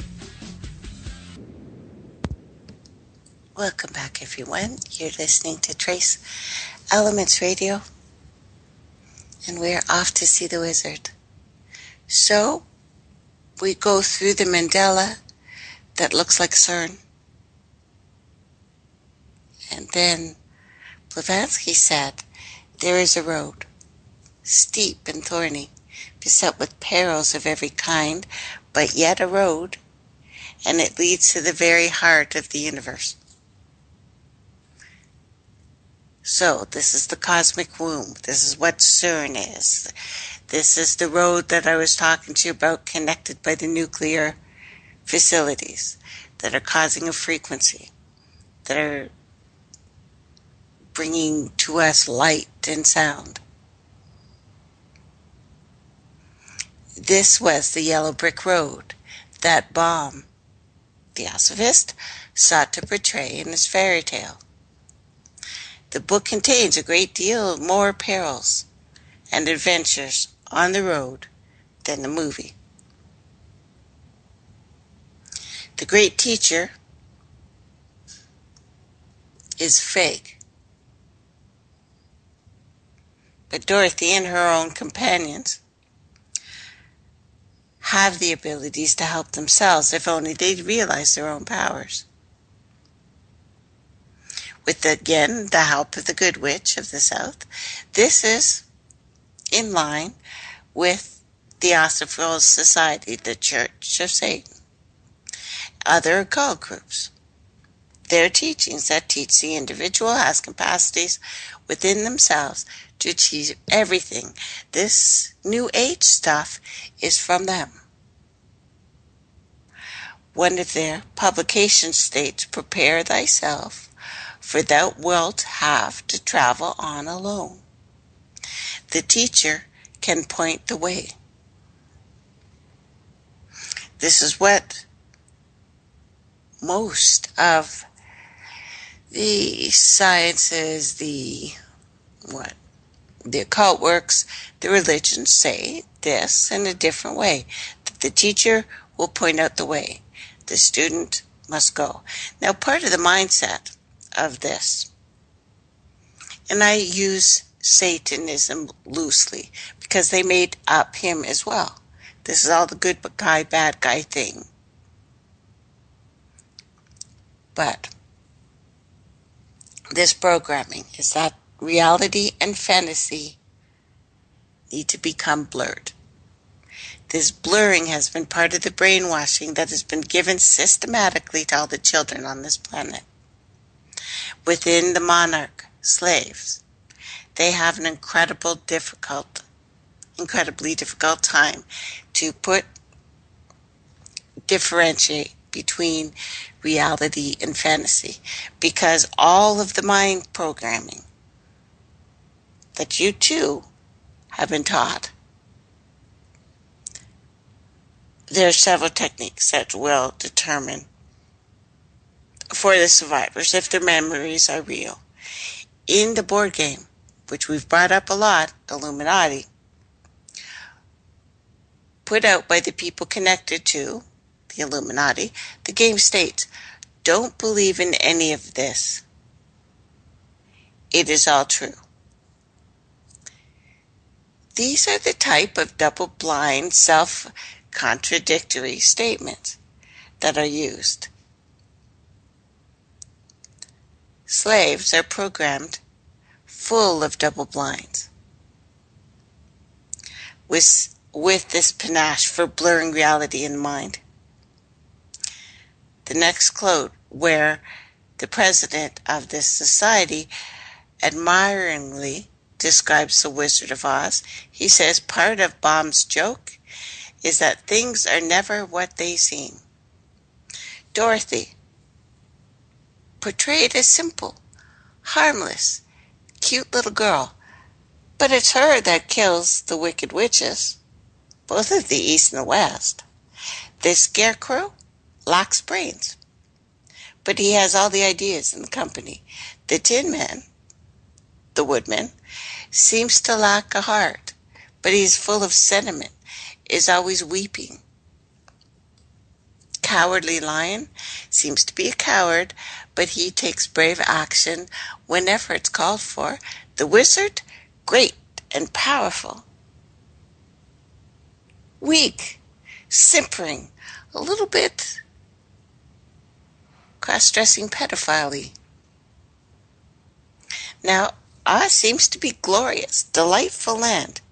Welcome back, everyone. You're listening to Trace Elements Radio, and we're off to see the wizard. So, we go through the mandala that looks like CERN. And then Blavatsky said, there is a road, steep and thorny, beset with perils of every kind, but yet a road, and it leads to the very heart of the universe. So, this is the cosmic womb. This is what CERN is. This is the road that I was talking to you about, connected by the nuclear facilities that are causing a frequency, that are bringing to us light and sound. This was the yellow brick road that Baum, Theosophist, sought to portray in his fairy tale. The book contains a great deal more perils and adventures on the road than the movie. The great teacher is fake, but Dorothy and her own companions have the abilities to help themselves if only they'd realize their own powers. With, again, the help of the Good Witch of the South, this is in line with the Theosophical Society, the Church of Satan, other occult groups. Their teachings that teach the individual has capacities within themselves to achieve everything. This New Age stuff is from them. One of their publications states, prepare thyself, for thou wilt have to travel on alone. The teacher can point the way. This is what most of the sciences, the occult works, the religions say this in a different way. That the teacher will point out the way. The student must go. Now, part of the mindset of this, and I use Satanism loosely because they made up him as well. This is all the good guy, bad guy thing. But this programming is that reality and fantasy need to become blurred. This blurring has been part of the brainwashing that has been given systematically to all the children on this planet. Within the monarch slaves, they have an incredibly difficult time to differentiate between reality and fantasy, because all of the mind programming that you too have been taught, there are several techniques that will determine for the survivors if their memories are real. In the board game, which we've brought up a lot, Illuminati, put out by the people connected to the Illuminati, the game states, don't believe in any of this. It is all true. These are the type of double-blind, self-contradictory statements that are used. Slaves are programmed full of double blinds with this panache for blurring reality in mind. The next quote, where the president of this society admiringly describes the Wizard of Oz, he says part of Baum's joke is that things are never what they seem. Dorothy, portrayed as simple, harmless, cute little girl, but it's her that kills the wicked witches, both of the East and the West. The Scarecrow lacks brains, but he has all the ideas in the company. The Tin Man, the Woodman, seems to lack a heart, but he's full of sentiment, is always weeping. Cowardly Lion seems to be a coward, but he takes brave action whenever it's called for. The Wizard, great and powerful. Weak, simpering, a little bit cross-dressing pedophile-y. Now, Oz seems to be glorious, delightful land.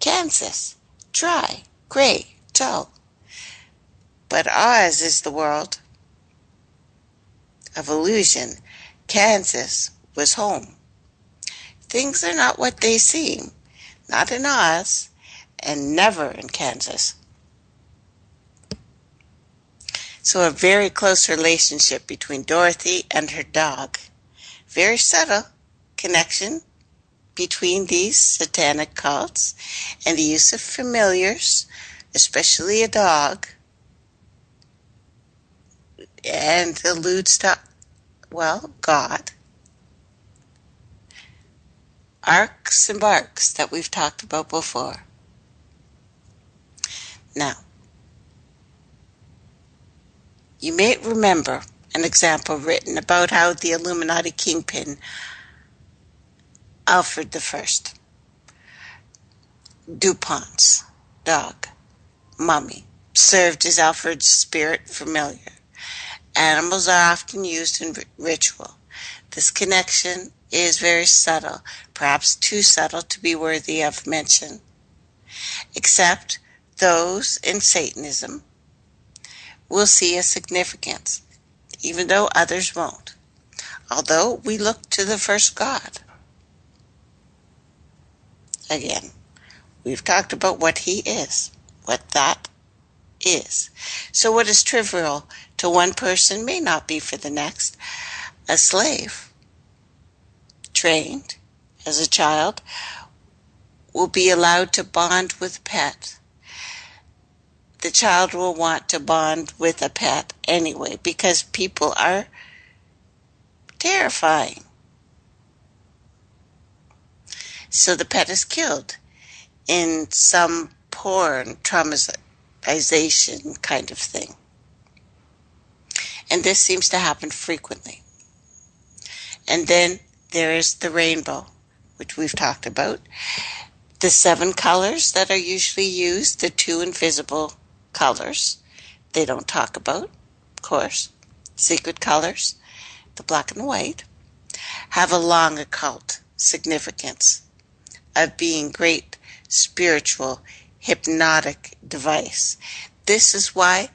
Kansas, dry, gray, dull. But Oz is the world of illusion. Kansas was home. Things are not what they seem, not in Oz, and never in Kansas. So a very close relationship between Dorothy and her dog. Very subtle connection between these satanic cults and the use of familiars, especially a dog, and alludes to, well, God. Arcs and barks that we've talked about before. Now, you may remember an example written about how the Illuminati kingpin, Alfred I, DuPont's dog, Mummy, served as Alfred's spirit familiar. Animals are often used in ritual. This connection is very subtle, perhaps too subtle to be worthy of mention, except those in Satanism will see a significance, even though others won't, although we look to the first God. Again, we've talked about what he is, what that is. So what is trivial to one person may not be for the next. A slave, trained as a child, will be allowed to bond with a pet. the child will want to bond with a pet anyway because people are terrifying. So the pet is killed in some porn traumatization kind of thing. And this seems to happen frequently. And then there is the rainbow, which we've talked about. The 7 colors that are usually used, the 2 invisible colors, they don't talk about, of course. Secret colors, the black and white, have a long occult significance of being great spiritual hypnotic device. This is why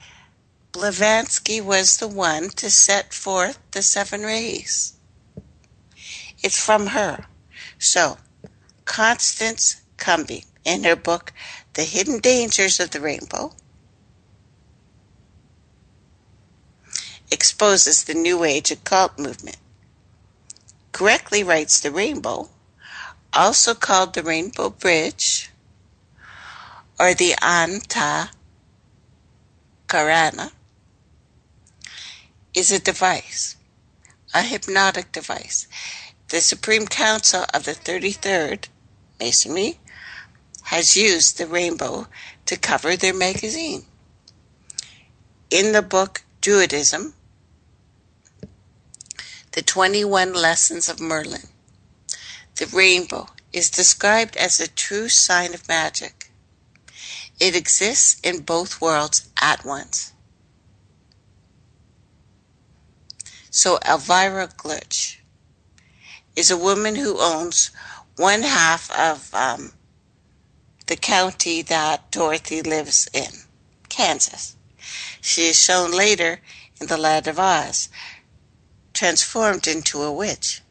Blavatsky was the one to set forth the 7 rays. It's from her. So, Constance Cumby, in her book, The Hidden Dangers of the Rainbow, exposes the New Age occult movement. Correctly writes the rainbow, also called the Rainbow Bridge, or the Anta Karana, is a device, a hypnotic device. The Supreme Council of the 33rd Masonry has used the rainbow to cover their magazine. In the book Druidism, The 21 Lessons of Merlin, the rainbow is described as a true sign of magic. It exists in both worlds at once. So Elvira Glitch is a woman who owns one half of the county that Dorothy lives in, Kansas. She is shown later in the Land of Oz, transformed into a witch.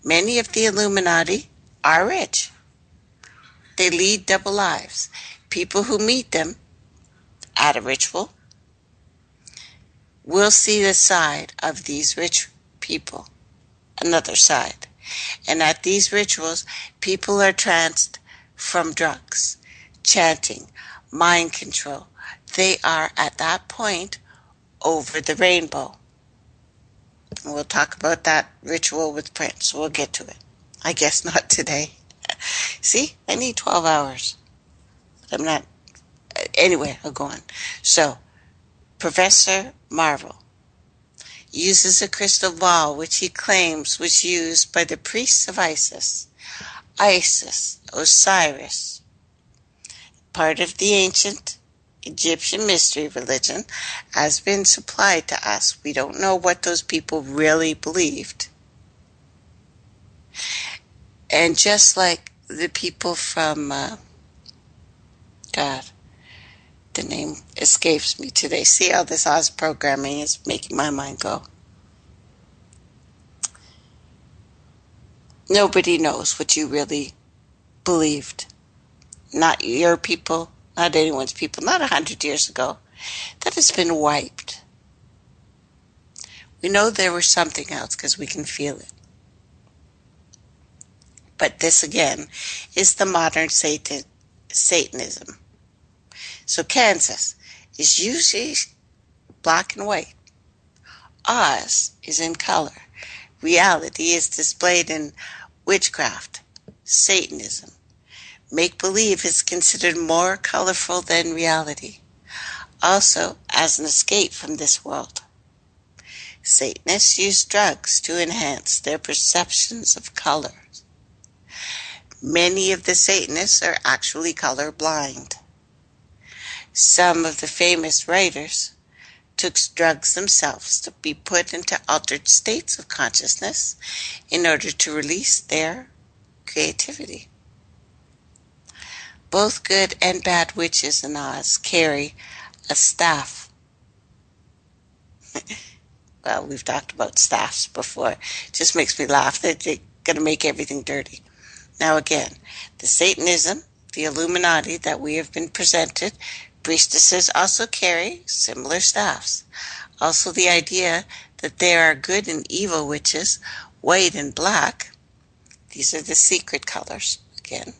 Many of the Illuminati are rich. They lead double lives. People who meet them at a ritual will see the side of these rich people, another side. And at these rituals, people are tranced from drugs, chanting, mind control. They are at that point over the rainbow. And we'll talk about that ritual with Prince. We'll get to it. I guess not today. See, I need 12 hours. I'm not. Anyway, I'll go on. So, Professor Marvel uses a crystal ball which he claims was used by the priests of Isis, Osiris, part of the ancient Egyptian mystery religion, has been supplied to us. We don't know what those people really believed. And just like the people from, God, the name escapes me today. See how this Oz programming is making my mind go. Nobody knows what you really believed. Not your people, not anyone's people, not 100 years ago. That has been wiped. We know there was something else because we can feel it. But this, again, is the modern Satanism. So Kansas is usually black and white. Oz is in color. Reality is displayed in witchcraft, Satanism. Make-believe is considered more colorful than reality, also as an escape from this world. Satanists use drugs to enhance their perceptions of color. Many of the Satanists are actually colorblind. Some of the famous writers took drugs themselves to be put into altered states of consciousness in order to release their creativity. Both good and bad witches in Oz carry a staff. Well, we've talked about staffs before. It just makes me laugh that they're going to make everything dirty. Now again, the Satanism, the Illuminati that we have been presented, priestesses also carry similar staffs. Also the idea that there are good and evil witches, white and black, these are the secret colors again,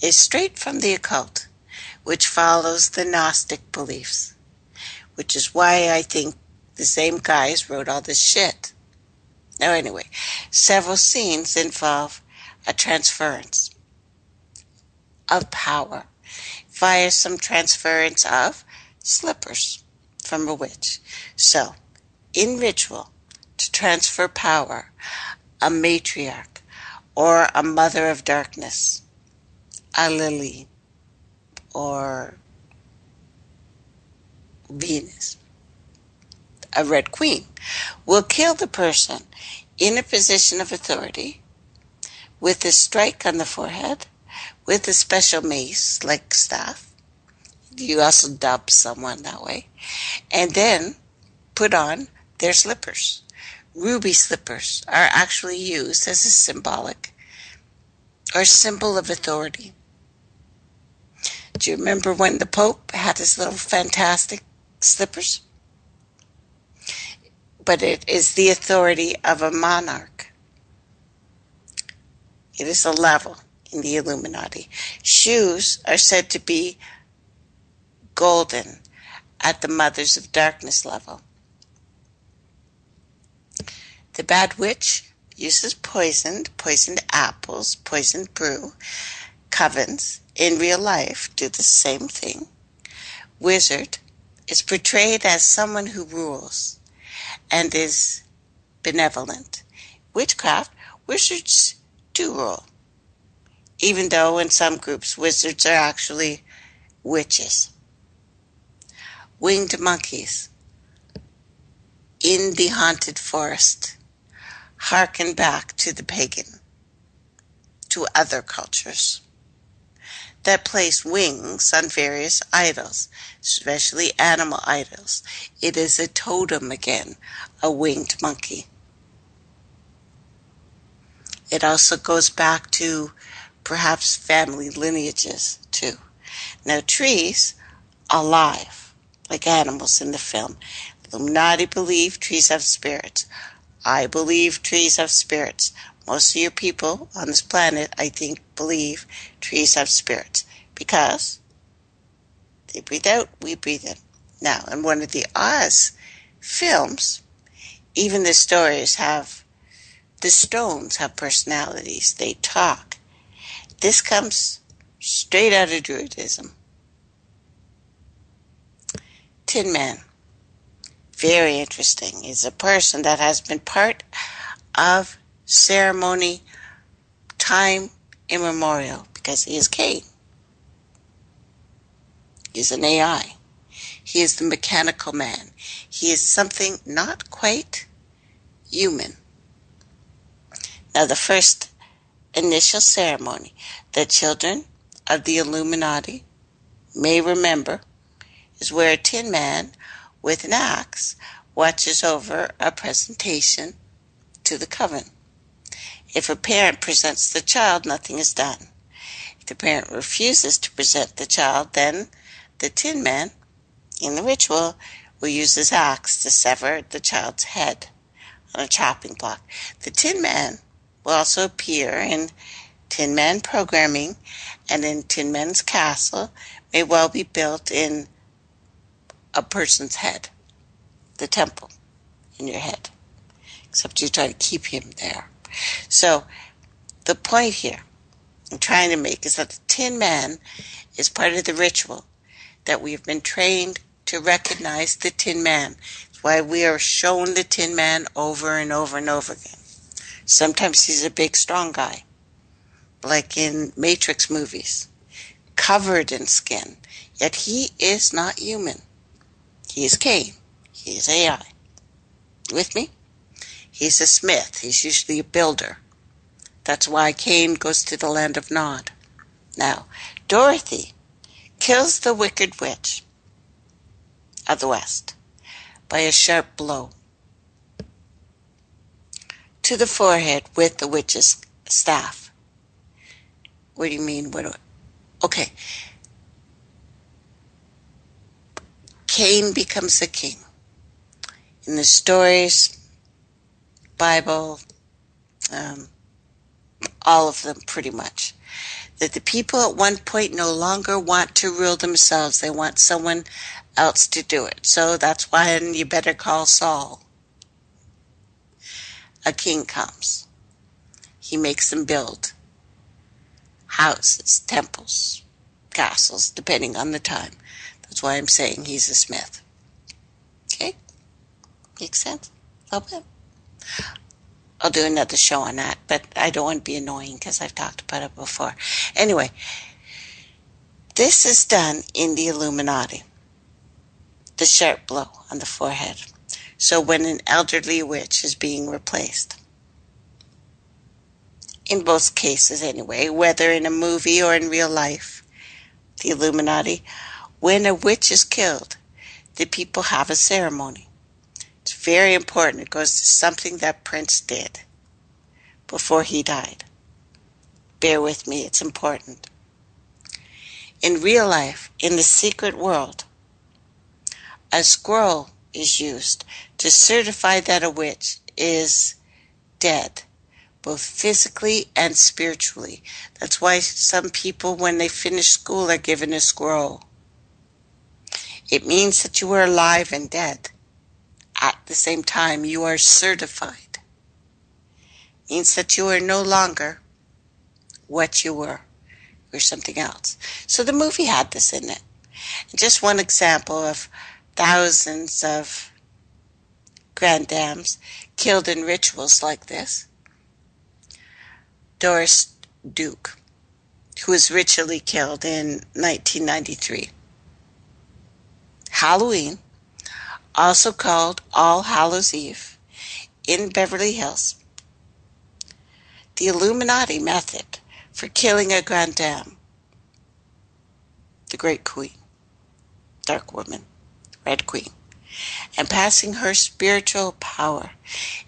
is straight from the occult. which follows the Gnostic beliefs, which is why I think the same guys wrote all this shit. Now anyway, several scenes involve a transference of power via some transference of slippers from a witch. So, in ritual, to transfer power, a matriarch or a mother of darkness, a lily or Venus, a red queen, will kill the person in a position of authority with a strike on the forehead, with a special mace like staff. You also dub someone that way. And then put on their slippers. Ruby slippers are actually used as a symbolic or symbol of authority. Do you remember when the Pope had his little fantastic slippers? But it is the authority of a monarch. It is a level in the Illuminati. Shoes are said to be golden at the Mothers of Darkness level. The bad witch uses poisoned apples, poisoned brew. Covens, in real life, do the same thing. Wizard is portrayed as someone who rules and is benevolent. Witchcraft, wizards do rule, even though in some groups wizards are actually witches. Winged monkeys in the haunted forest hearken back to the pagan, to other cultures that place wings on various idols, especially animal idols. It is a totem again, a winged monkey. It also goes back to perhaps family lineages too. Now trees, alive, like animals in the film. Illuminati believe trees have spirits. I believe trees have spirits. Most of your people on this planet, I think, believe trees have spirits because they breathe out, we breathe in. Now, in one of the Oz films, even the stories the stones have personalities. They talk. This comes straight out of Druidism. Tin Man, very interesting, is a person that has been part of ceremony time immemorial because he is Cain. He is an AI. He is the mechanical man. He is something not quite human. Now, the first initial ceremony that children of the Illuminati may remember is where a tin man with an axe watches over a presentation to the coven. If a parent presents the child, nothing is done. If the parent refuses to present the child, then the tin man, in the ritual, will use his axe to sever the child's head on a chopping block. The tin man will also appear in Tin Man Programming, and in Tin Man's castle may well be built in a person's head, the temple in your head, except you try to keep him there. So the point here I'm trying to make is that the Tin Man is part of the ritual, that we have been trained to recognize the Tin Man. It's why we are shown the Tin Man over and over and over again. Sometimes he's a big, strong guy, like in Matrix movies, covered in skin, yet he is not human. He is Cain. He is AI. With me? He's a smith. He's usually a builder. That's why Cain goes to the land of Nod. Now, Dorothy kills the wicked witch of the West by a sharp blow to the forehead with the witch's staff. What do you mean? Okay. Cain becomes a king. In the stories, Bible, all of them pretty much, that the people at one point no longer want to rule themselves. They want someone else to do it. So that's why you better call Saul. A king comes. He makes them build houses, temples, castles, depending on the time. That's why I'm saying he's a smith. Okay? Makes sense? A little bit. I'll do another show on that, but I don't want to be annoying because I've talked about it before. Anyway, this is done in the Illuminati. The sharp blow on the forehead. So when an elderly witch is being replaced. In both cases anyway, whether in a movie or in real life, the Illuminati, when a witch is killed, the people have a ceremony. It's very important. It goes to something that Prince did before he died. Bear with me, it's important. In real life, in the secret world, a scroll is used to certify that a witch is dead, both physically and spiritually. That's why some people, when they finish school, are given a scroll. It means that you are alive and dead. At the same time, you are certified. It means that you are no longer what you were. You're something else. So the movie had this in it. And just one example of thousands of granddames killed in rituals like this. Doris Duke, who was ritually killed in 1993. Halloween, also called All Hallows Eve, in Beverly Hills. The Illuminati method for killing a grandame, the Great Queen, Dark Woman, Red Queen, and passing her spiritual power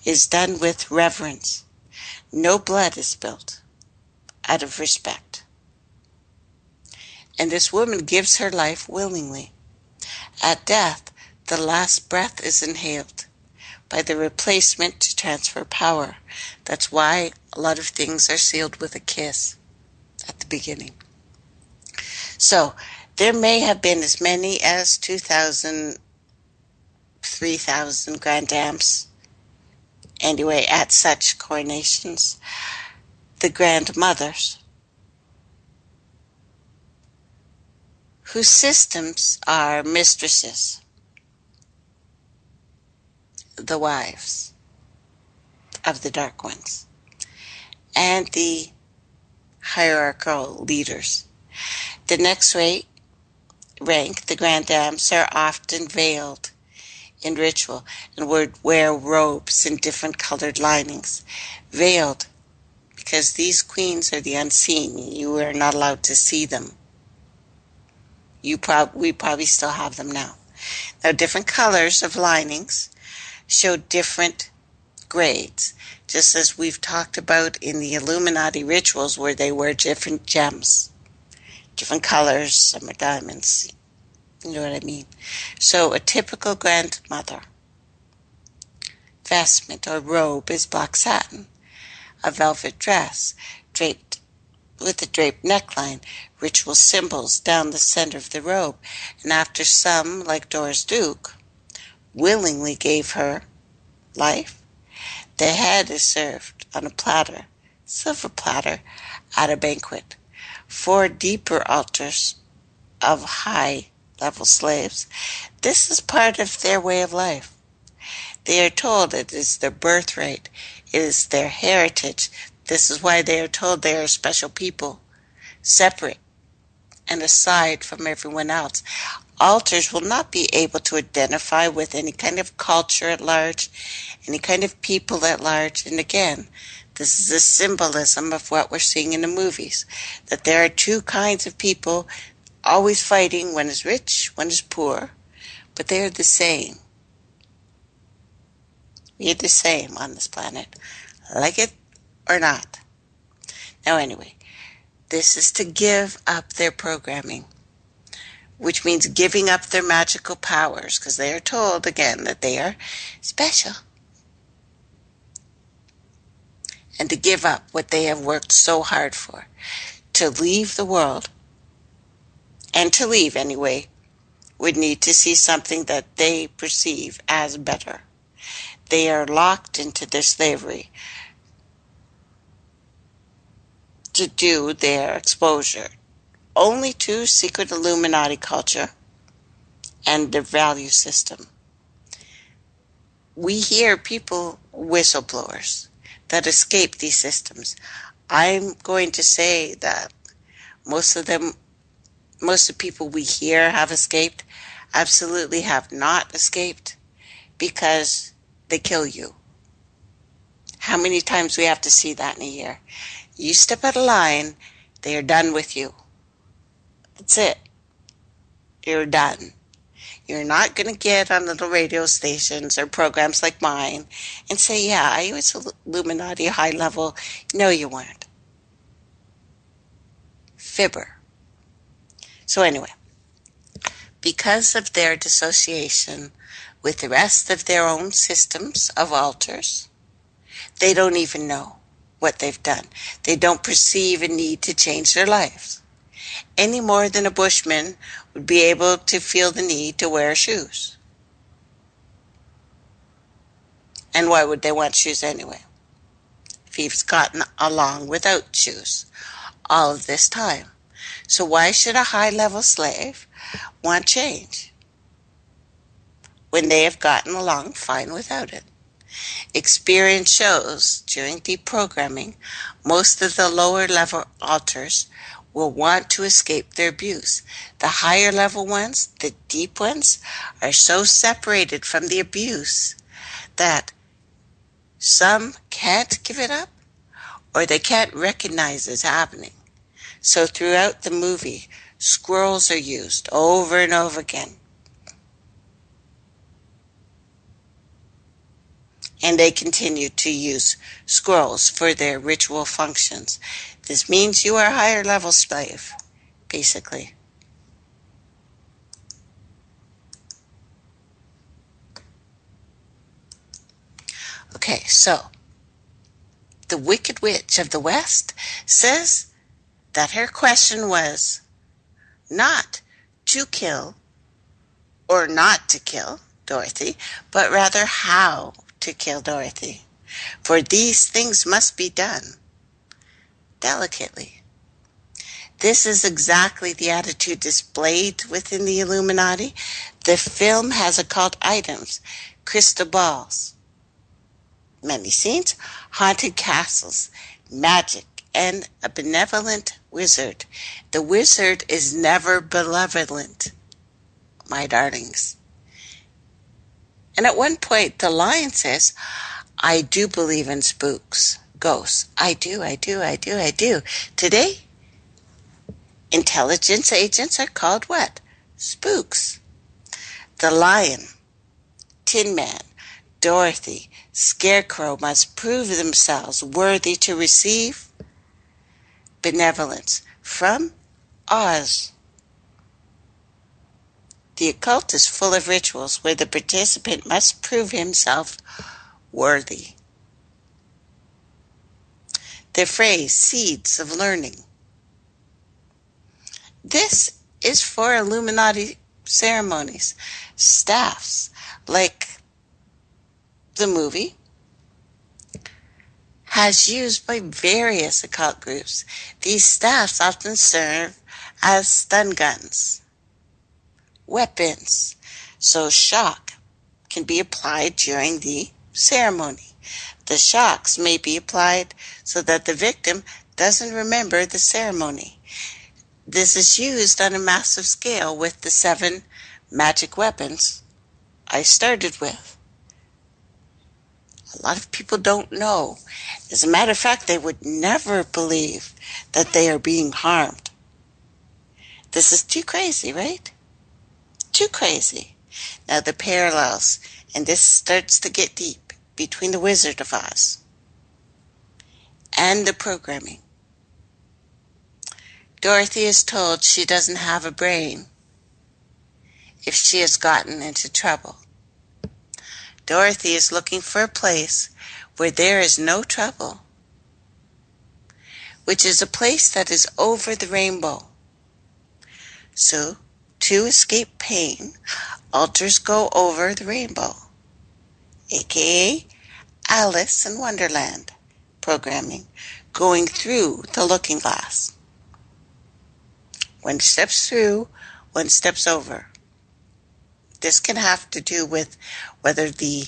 is done with reverence. No blood is spilled, out of respect. And this woman gives her life willingly. At death, the last breath is inhaled by the replacement to transfer power. That's why a lot of things are sealed with a kiss at the beginning. So, there may have been as many as 2,000, 3,000 granddames. Anyway, at such coronations, the grandmothers, whose systems are mistresses, the wives of the Dark Ones, and the hierarchical leaders. The next rank, the granddames, are often veiled in ritual and would wear robes in different colored linings. Veiled because these queens are the unseen. You are not allowed to see them. We probably still have them now. Now, different colors of linings show different grades, just as we've talked about in the Illuminati rituals where they wear different gems, different colors, some are diamonds. You know what I mean? So a typical grandmother vestment or robe is black satin, a velvet dress draped with a draped neckline, ritual symbols down the center of the robe, and after some, like Doris Duke, willingly gave her life, the head is served on a platter, silver platter, at a banquet. 4 deeper altars of high-level slaves. This is part of their way of life. They are told it is their birthright, it is their heritage. This is why they are told they are special people, separate and aside from everyone else. Altars will not be able to identify with any kind of culture at large, any kind of people at large. And again, this is a symbolism of what we're seeing in the movies, that there are 2 kinds of people always fighting. One is rich, one is poor, but they are the same. We are the same on this planet, like it or not. Now anyway, this is to give up their programming, which means giving up their magical powers, because they are told again that they are special. And to give up what they have worked so hard for. to leave the world, and to leave anyway, would need to see something that they perceive as better. They are locked into their slavery to do their exposure only to secret Illuminati culture and their value system. We hear people, whistleblowers, that escape these systems. I'm going to say that most of the people we hear have escaped absolutely have not escaped because they kill you. How many times we have to see that in a year? You step out of line, they are done with you. That's it. You're done. You're not going to get on little radio stations or programs like mine and say, yeah, I was Illuminati high level. No, you weren't. Fibber. So anyway, because of their dissociation with the rest of their own systems of altars, they don't even know what they've done. They don't perceive a need to change their lives any more than a bushman would be able to feel the need to wear shoes. And why would they want shoes anyway? If he's gotten along without shoes all of this time. So why should a high-level slave want change when they have gotten along fine without it? Experience shows during deprogramming, most of the lower-level alters will want to escape their abuse. The higher-level ones, the deep ones, are so separated from the abuse that some can't give it up or they can't recognize it's happening. So throughout the movie, scrolls are used over and over again. And they continue to use scrolls for their ritual functions. This means you are a higher level slave, basically. Okay, so the Wicked Witch of the West says that her question was not to kill or not to kill Dorothy, but rather how to kill Dorothy. For these things must be done delicately. This is exactly the attitude displayed within the Illuminati. The film has occult items, crystal balls, many scenes, haunted castles, magic, and a benevolent wizard. The wizard is never benevolent, my darlings. And at one point, the lion says, I do believe in spooks, ghosts. I do. Today, intelligence agents are called what? Spooks. The lion, Tin Man, Dorothy, Scarecrow must prove themselves worthy to receive benevolence from Oz. The occult is full of rituals where the participant must prove himself worthy. The phrase, seeds of learning. This is for Illuminati ceremonies. Staffs, like the movie, has used by various occult groups. These staffs often serve as stun guns, weapons, so shock can be applied during the ceremony. The shocks may be applied so that the victim doesn't remember the ceremony. This is used on a massive scale with the 7 magic weapons I started with. A lot of people don't know. As a matter of fact, they would never believe that they are being harmed. This is too crazy, right? Too crazy. Now the parallels, and this starts to get deep, between the Wizard of Oz and the programming. Dorothy is told she doesn't have a brain if she has gotten into trouble. Dorothy is looking for a place where there is no trouble, which is a place that is over the rainbow. So, to escape pain, alters go over the rainbow, aka Alice in Wonderland programming, going through the looking glass. One steps through, one steps over. This can have to do with whether the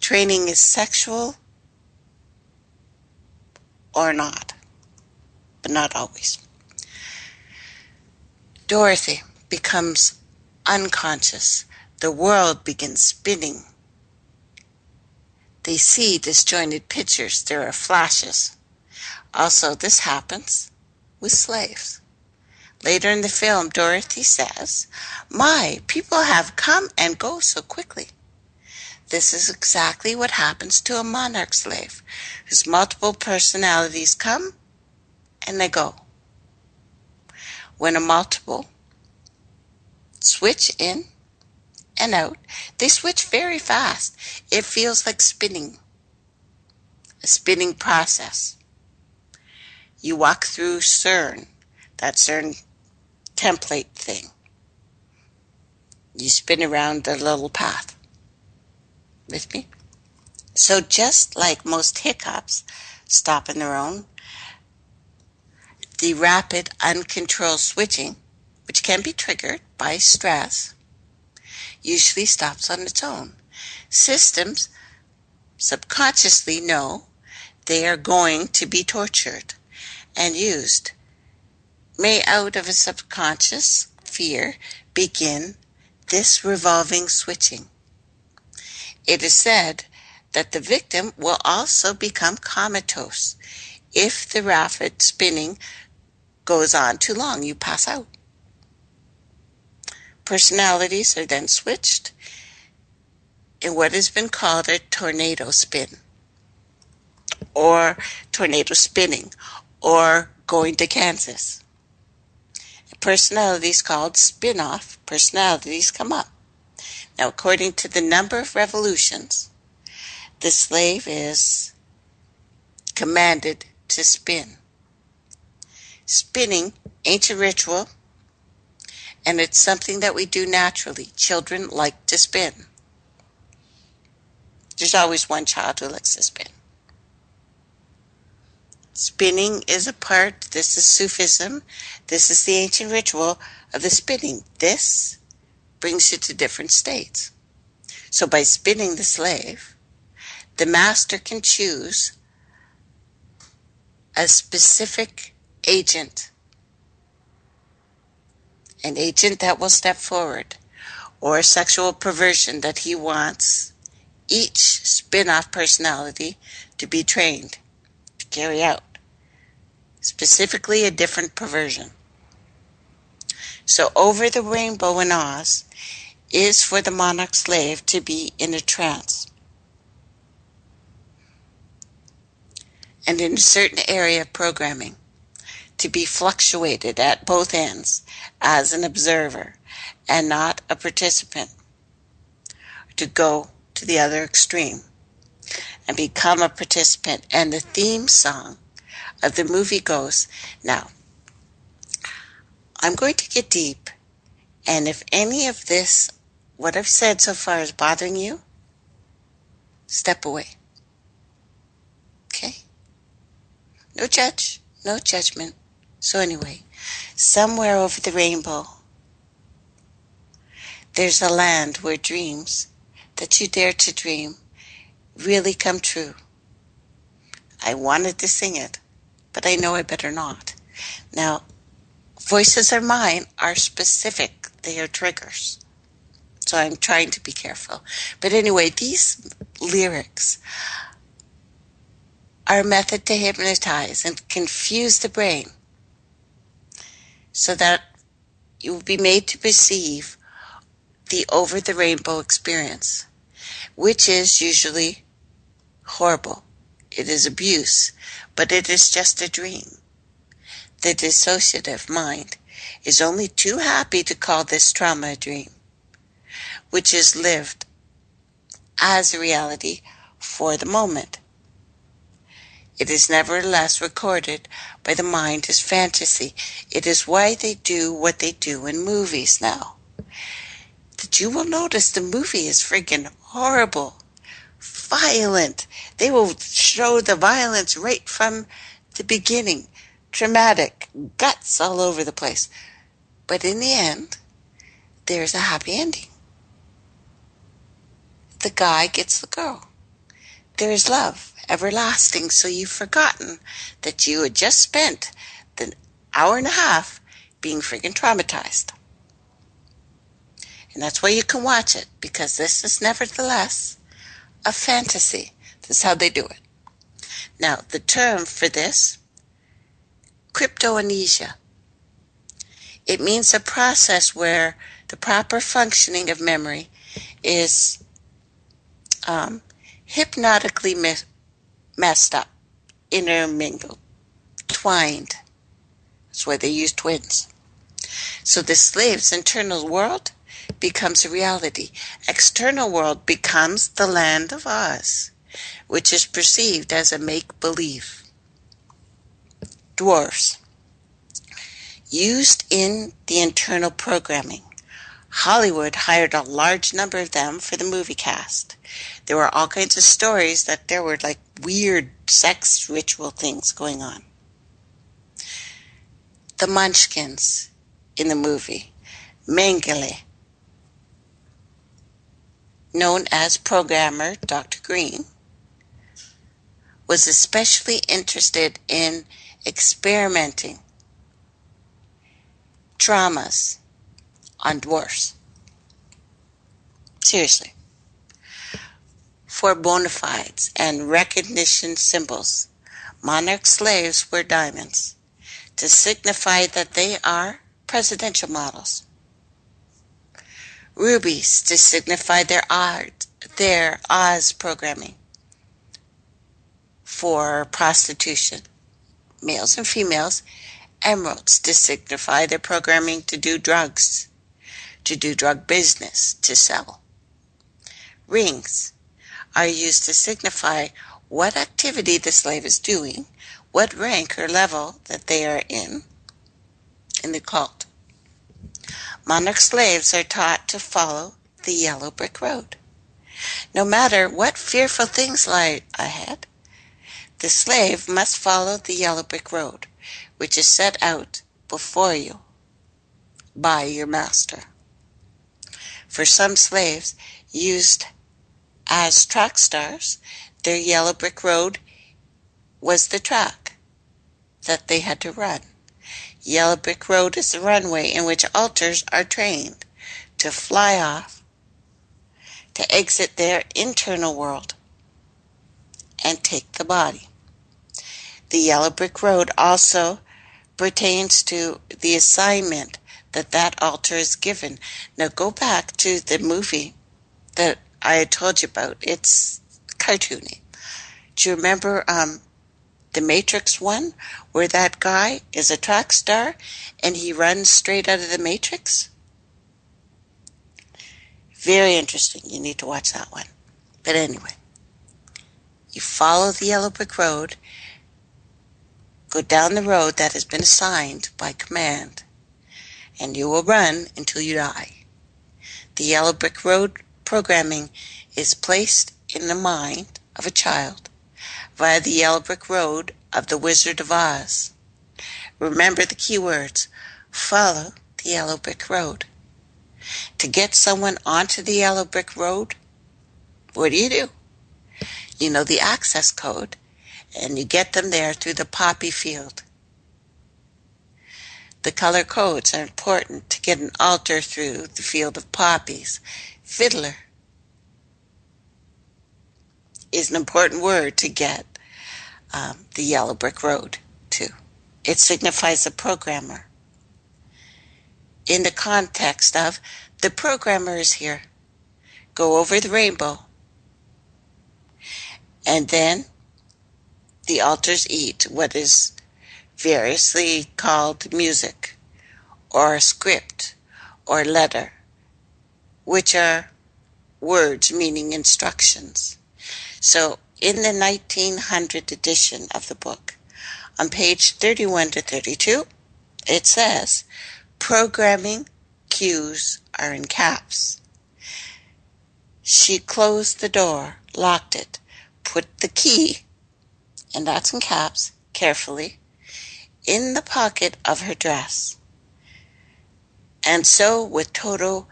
training is sexual or not, but not always. Dorothy becomes unconscious. The world begins spinning. They see disjointed pictures. There are flashes. Also, this happens with slaves. Later in the film, Dorothy says, "My, people have come and go so quickly." This is exactly what happens to a monarch slave, whose multiple personalities come and they go. When a multiple switch in and out, they switch very fast. It feels like spinning, a spinning process. You walk through CERN, that CERN template thing. You spin around the little path. With me? So just like most hiccups stop on their own, the rapid, uncontrolled switching, which can be triggered by stress, usually stops on its own. Systems subconsciously know they are going to be tortured and used. May out of a subconscious fear begin this revolving switching. It is said that the victim will also become comatose. If the rapid spinning goes on too long, you pass out. Personalities are then switched in what has been called a tornado spin, or tornado spinning, or going to Kansas. Personalities called spin-off personalities come up. Now, according to the number of revolutions, the slave is commanded to spin. Spinning, ancient ritual, and it's something that we do naturally. Children like to spin. There's always one child who likes to spin. Spinning is a part, this is Sufism, this is the ancient ritual of the spinning. This brings you to different states. So by spinning the slave, the master can choose a specific agent, an agent that will step forward, or a sexual perversion that he wants each spin-off personality to be trained to carry out, specifically a different perversion. So over the rainbow in Oz is for the monarch slave to be in a trance and in a certain area of programming, to be fluctuated at both ends as an observer and not a participant, to go to the other extreme and become a participant. And the theme song of the movie goes, now, I'm going to get deep, and if any of this, what I've said so far, is bothering you, step away. Okay? No judgment. So anyway, somewhere over the rainbow, there's a land where dreams that you dare to dream really come true. I wanted to sing it, but I know I better not. Now, voices are mine, are specific. They are triggers. So I'm trying to be careful. But anyway, these lyrics are a method to hypnotize and confuse the brain so that you will be made to perceive the over-the-rainbow experience, which is usually horrible. It is abuse, but it is just a dream. The dissociative mind is only too happy to call this trauma a dream, which is lived as a reality for the moment. It is nevertheless recorded by the mind as fantasy. It is why they do what they do in movies now. That you will notice the movie is freaking horrible, violent. They will show the violence right from the beginning. Traumatic, guts all over the place. But in the end, there's a happy ending. The guy gets the girl. There is love, everlasting, so you've forgotten that you had just spent the hour and a half being freaking traumatized. And that's why you can watch it, because this is nevertheless a fantasy. That's how they do it. Now, the term for this, cryptomnesia. It means a process where the proper functioning of memory is hypnotically messed up, intermingled, twined. That's why they use twins. So the slave's internal world becomes a reality. External world becomes the land of Oz, which is perceived as a make-believe. Dwarfs. Used in the internal programming. Hollywood hired a large number of them for the movie cast. There were all kinds of stories that there were like weird sex ritual things going on. The Munchkins in the movie. Mengele, known as programmer Dr. Green, was especially interested in experimenting traumas on dwarfs. Seriously. For bona fides and recognition symbols, monarch slaves wear diamonds to signify that they are presidential models. Rubies to signify their Oz programming for prostitution, males and females. Emeralds to signify their programming to do drugs, to do drug business, to sell. Rings are used to signify what activity the slave is doing, what rank or level that they are in the cult. Monarch slaves are taught to follow the yellow brick road. No matter what fearful things lie ahead, the slave must follow the yellow brick road, which is set out before you by your master. For some slaves used as track stars, their yellow brick road was the track that they had to run. Yellow brick road is the runway in which alters are trained to fly off, to exit their internal world, and take the body. The yellow brick road also pertains to the assignment that altar is given. Now go back to the movie that I had told you about. It's cartoony. Do you remember the Matrix one, where that guy is a track star and he runs straight out of the Matrix? Very interesting. You need to watch that one. But anyway, you follow the yellow brick road, go down the road that has been assigned by command, and you will run until you die. The yellow brick road programming is placed in the mind of a child via the yellow brick road of the Wizard of Oz. Remember the key words. Follow the yellow brick road. To get someone onto the yellow brick road, what do? You know the access code, and you get them there through the poppy field. The color codes are important to get an altar through the field of poppies. Fiddler is an important word to get the yellow brick road to. It signifies a programmer. In the context of the programmer is here. Go over the rainbow. And then the altars eat what is variously called music, or script, or letter, which are words meaning instructions. So in the 1900 edition of the book, on page 31 to 32, it says, programming cues are in caps. She closed the door, locked it, put the key, and that's in caps, carefully, in the pocket of her dress. And so, with Toto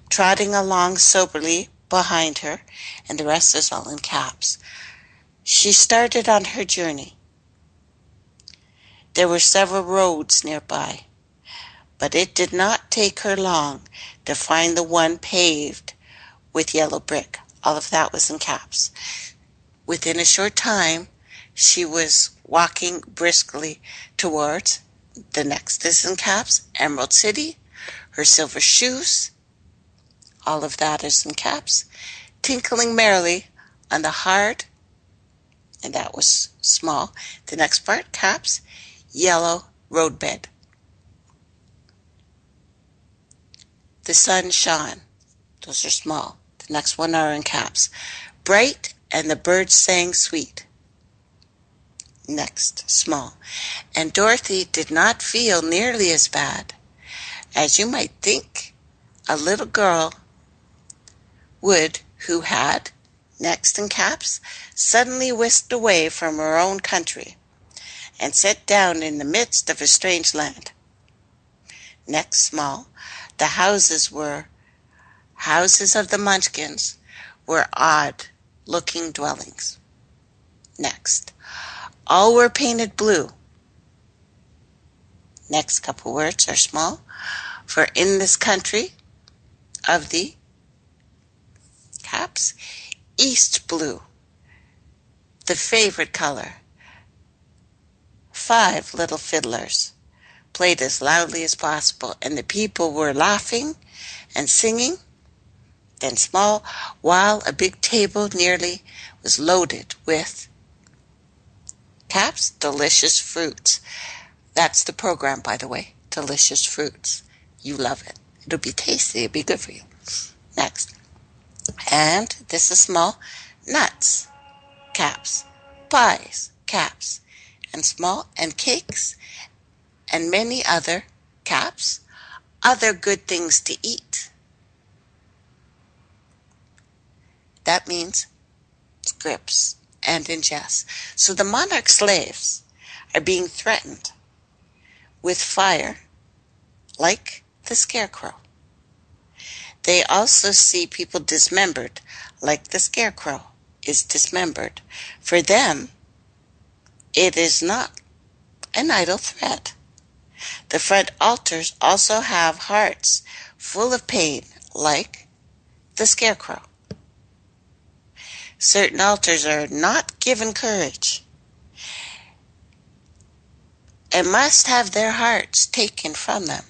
trotting along soberly behind her, and the rest is all in caps, she started on her journey. There were several roads nearby, but it did not take her long to find the one paved with yellow brick. All of that was in caps. Within a short time, she was walking briskly towards the next is in caps, Emerald City, her silver shoes, all of that is in caps, tinkling merrily on the hard, and that was small, the next part, caps, yellow roadbed. The sun shone, those are small, the next one are in caps, bright, and the birds sang sweet. Next, small. And Dorothy did not feel nearly as bad as you might think a little girl would who had, next in caps, suddenly whisked away from her own country and sat down in the midst of a strange land. Next, small. The houses of the Munchkins were odd-looking dwellings. Next, all were painted blue. Next couple words are small. For in this country of the caps, East blue, the favorite color. 5 little fiddlers played as loudly as possible, and the people were laughing and singing. Then small, while a big table nearly was loaded with caps, delicious fruits. That's the program, by the way, delicious fruits. You love it. It'll be tasty. It'll be good for you. Next. And this is small, nuts, caps, pies, caps, and small, and cakes, and many other caps, other good things to eat. That means scripts and ingest. So the monarch slaves are being threatened with fire like the scarecrow. They also see people dismembered like the scarecrow is dismembered. For them, it is not an idle threat. The front altars also have hearts full of pain like the scarecrow. Certain altars are not given courage and must have their hearts taken from them.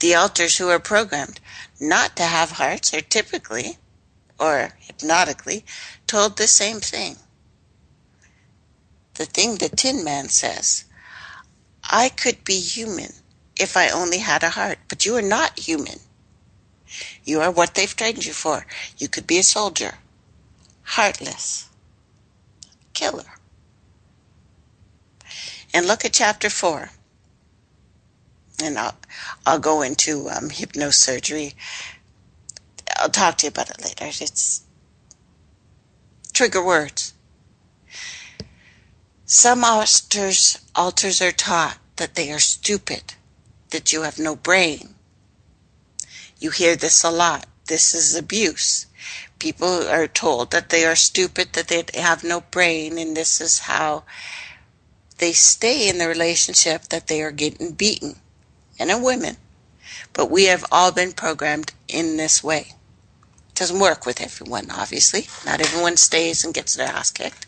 The altars who are programmed not to have hearts are typically, or hypnotically, told the same thing. The thing the Tin Man says, I could be human if I only had a heart, but you are not human. You are what they've trained you for. You could be a soldier, heartless, killer. And look at chapter 4. And I'll go into hypnosurgery. I'll talk to you about it later. It's trigger words. Some altars are taught that they are stupid, that you have no brain. You hear this a lot. This is abuse. People are told that they are stupid, that they have no brain, and this is how they stay in the relationship that they are getting beaten. And in women. But we have all been programmed in this way. It doesn't work with everyone, obviously. Not everyone stays and gets their ass kicked.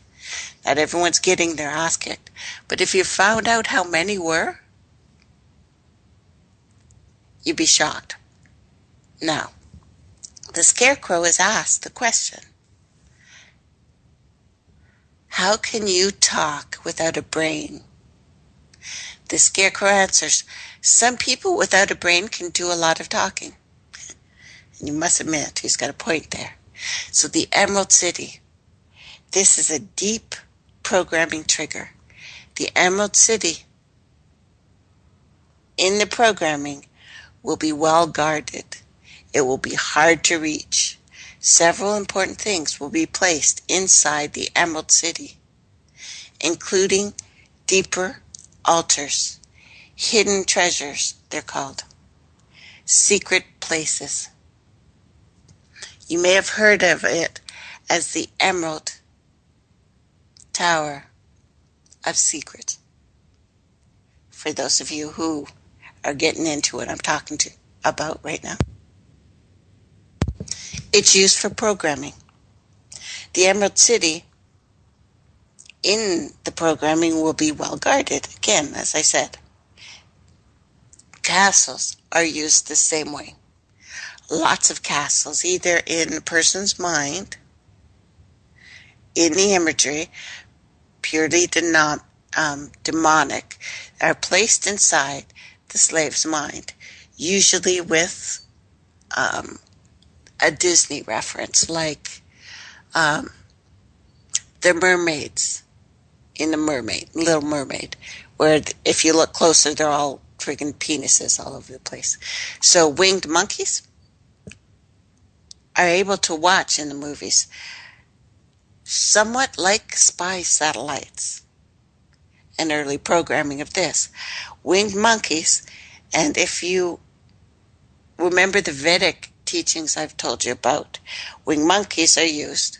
Not everyone's getting their ass kicked. But if you found out how many were, you'd be shocked. Now, the scarecrow is asked the question, how can you talk without a brain? The scarecrow answers, some people without a brain can do a lot of talking. And you must admit, he's got a point there. So the Emerald City This is a deep programming trigger. The Emerald City in the programming will be well guarded. It will be hard to reach. Several important things will be placed inside the Emerald City, including deeper altars, hidden treasures, they're called, secret places. You may have heard of it as the Emerald Tower of Secrets. For those of you who are getting into what I'm talking about right now. It's used for programming. The Emerald City in the programming will be well guarded, again, as I said. Castles are used the same way. Lots of castles, either in a person's mind, in the imagery, purely demonic, are placed inside the slave's mind, usually with a Disney reference, like the mermaids in the Little Mermaid, where if you look closer, they're all friggin' penises all over the place. So winged monkeys are able to watch in the movies, somewhat like spy satellites. An early programming of this. Winged monkeys, and if you remember the Vedic teachings I've told you about, winged monkeys are used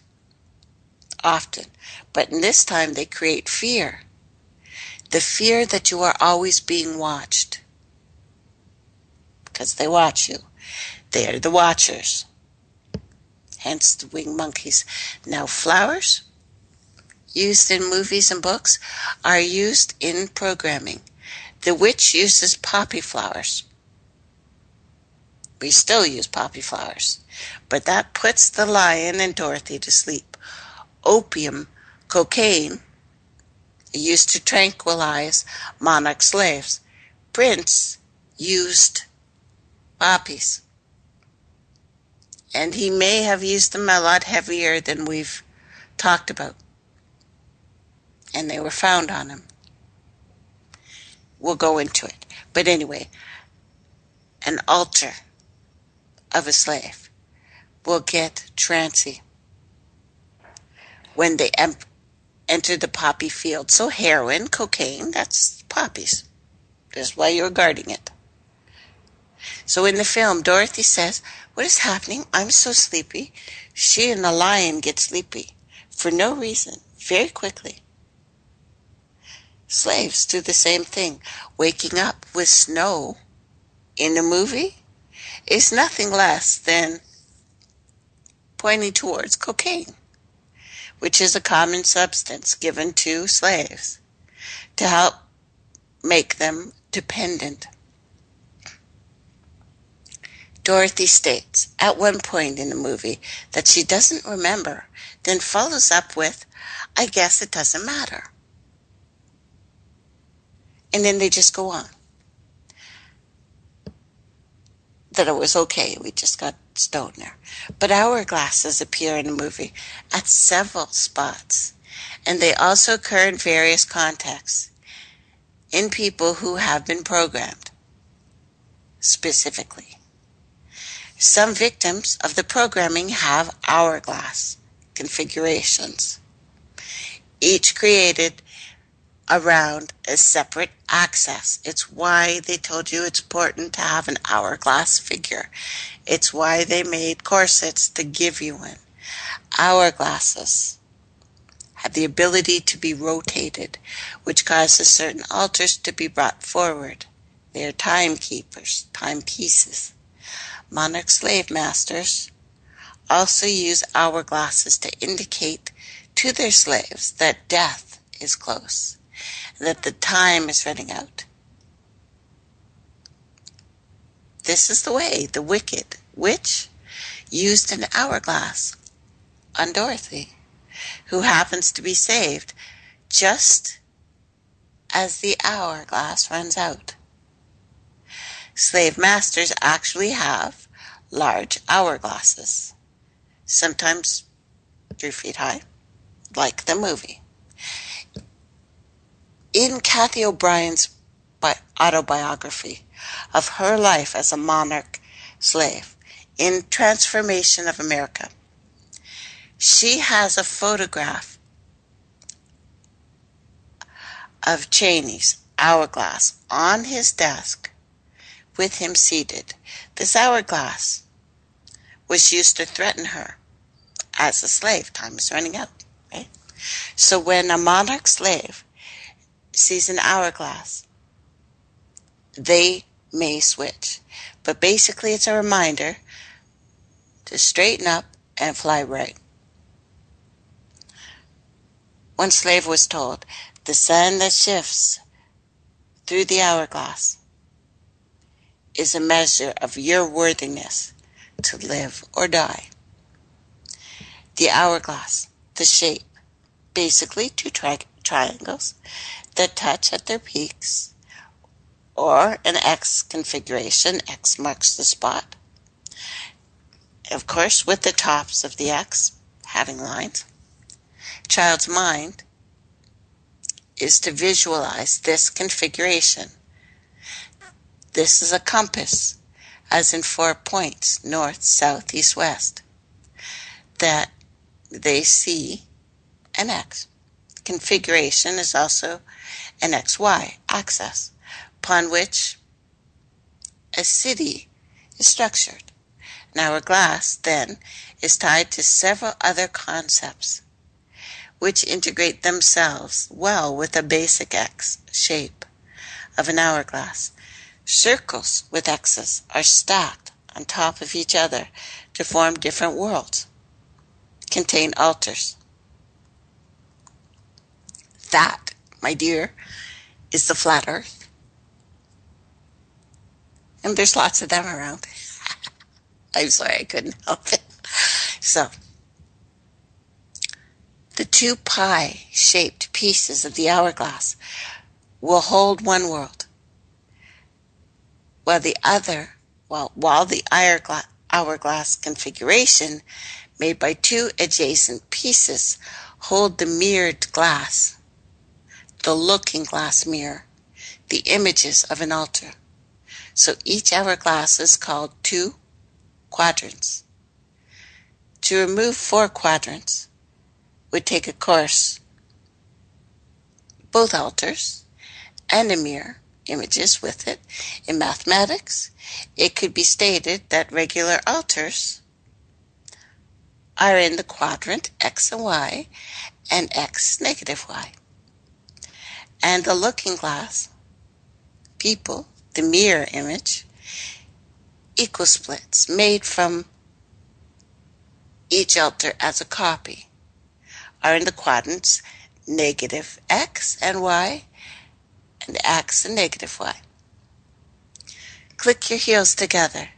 often, but in this time they create fear. The fear that you are always being watched. Because they watch you. They are the watchers. Hence the winged monkeys. Now flowers, used in movies and books, are used in programming. The witch uses poppy flowers. We still use poppy flowers. But that puts the lion and Dorothy to sleep. Opium, cocaine, used to tranquilize monarch slaves. Prince used poppies. And he may have used them a lot heavier than we've talked about. And they were found on him. We'll go into it. But anyway, an altar of a slave will get trancy when they enter the poppy field. So heroin, cocaine, that's poppies. That's why you're guarding it. So in the film, Dorothy says, "What is happening? I'm so sleepy." She and the lion get sleepy for no reason, very quickly. Slaves do the same thing. Waking up with snow in a movie is nothing less than pointing towards cocaine, which is a common substance given to slaves to help make them dependent. Dorothy states at one point in the movie that she doesn't remember, then follows up with, "I guess it doesn't matter." And then they just go on. That it was okay, we just got stoned there. But hourglasses appear in the movie at several spots, and they also occur in various contexts in people who have been programmed specifically. Some victims of the programming have hourglass configurations, each created around a separate axis. It's why they told you it's important to have an hourglass figure. It's why they made corsets to give you one. Hourglasses have the ability to be rotated, which causes certain altars to be brought forward. They are timekeepers, timepieces. Monarch slave masters also use hourglasses to indicate to their slaves that death is close, that the time is running out. This is the way the wicked witch used an hourglass on Dorothy, who happens to be saved just as the hourglass runs out. Slave masters actually have large hourglasses, sometimes 3 feet high, like the movie. In Kathy O'Brien's autobiography of her life as a monarch slave in Transformation of America, she has a photograph of Cheney's hourglass on his desk with him seated. This hourglass was used to threaten her as a slave. Time is running out, right? So when a monarch slave sees an hourglass, they may switch. But basically it's a reminder to straighten up and fly right. One slave was told, "The sun that shifts through the hourglass is a measure of your worthiness to live or die." The hourglass, the shape, basically two triangles that touch at their peaks, or an X configuration. X marks the spot. Of course, with the tops of the X having lines. Child's mind is to visualize this configuration. This is a compass, as in 4 points, north, south, east, west, that they see an X. Configuration is also an XY axis, upon which a city is structured. An hourglass, then, is tied to several other concepts, which integrate themselves well with the basic X shape of an hourglass. Circles with X's are stacked on top of each other to form different worlds, contain altars. That, my dear, is the flat earth. And there's lots of them around. I'm sorry, I couldn't help it. So, the 2 pie-shaped pieces of the hourglass will hold one world, while the hourglass configuration made by 2 adjacent pieces hold the mirrored glass, the looking glass mirror, the images of an altar. So each hourglass is called 2 quadrants. To remove 4 quadrants would take a course, both altars and a mirror, images with it. In mathematics, it could be stated that regular altars are in the quadrant x and y and x negative y. And the looking glass, people, the mirror image, equal splits made from each altar as a copy are in the quadrants negative x and y and x and negative y. Click your heels together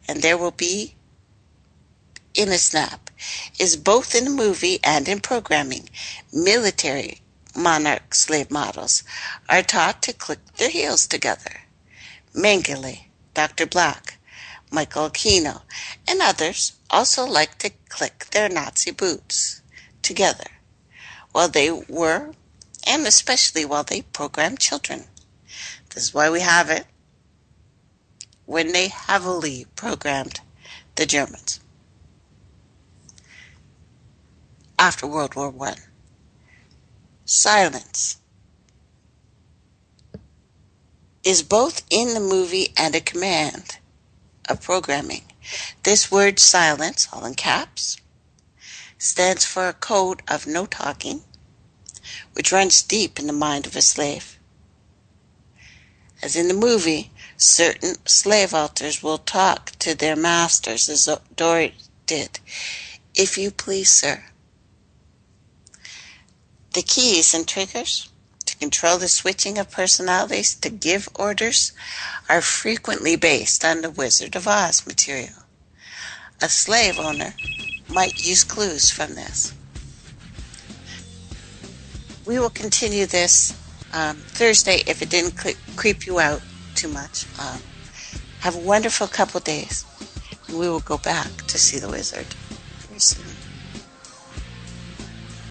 and there will be, in a snap, is both in the movie and in programming. Military monarch slave models are taught to click their heels together. Mengele, Dr. Black, Michael Aquino, and others also like to click their Nazi boots together while they were, and especially while they programmed children. This is why we have it when they heavily programmed the Germans after World War I. Silence is both in the movie and a command of programming. This word silence, all in caps, stands for a code of no talking, which runs deep in the mind of a slave. As in the movie, certain slave altars will talk to their masters as Dory did. "If you please, sir." The keys and triggers to control the switching of personalities to give orders are frequently based on the Wizard of Oz material. A slave owner might use clues from this. We will continue this Thursday if it didn't creep you out too much. Have a wonderful couple days. We will go back to see the wizard.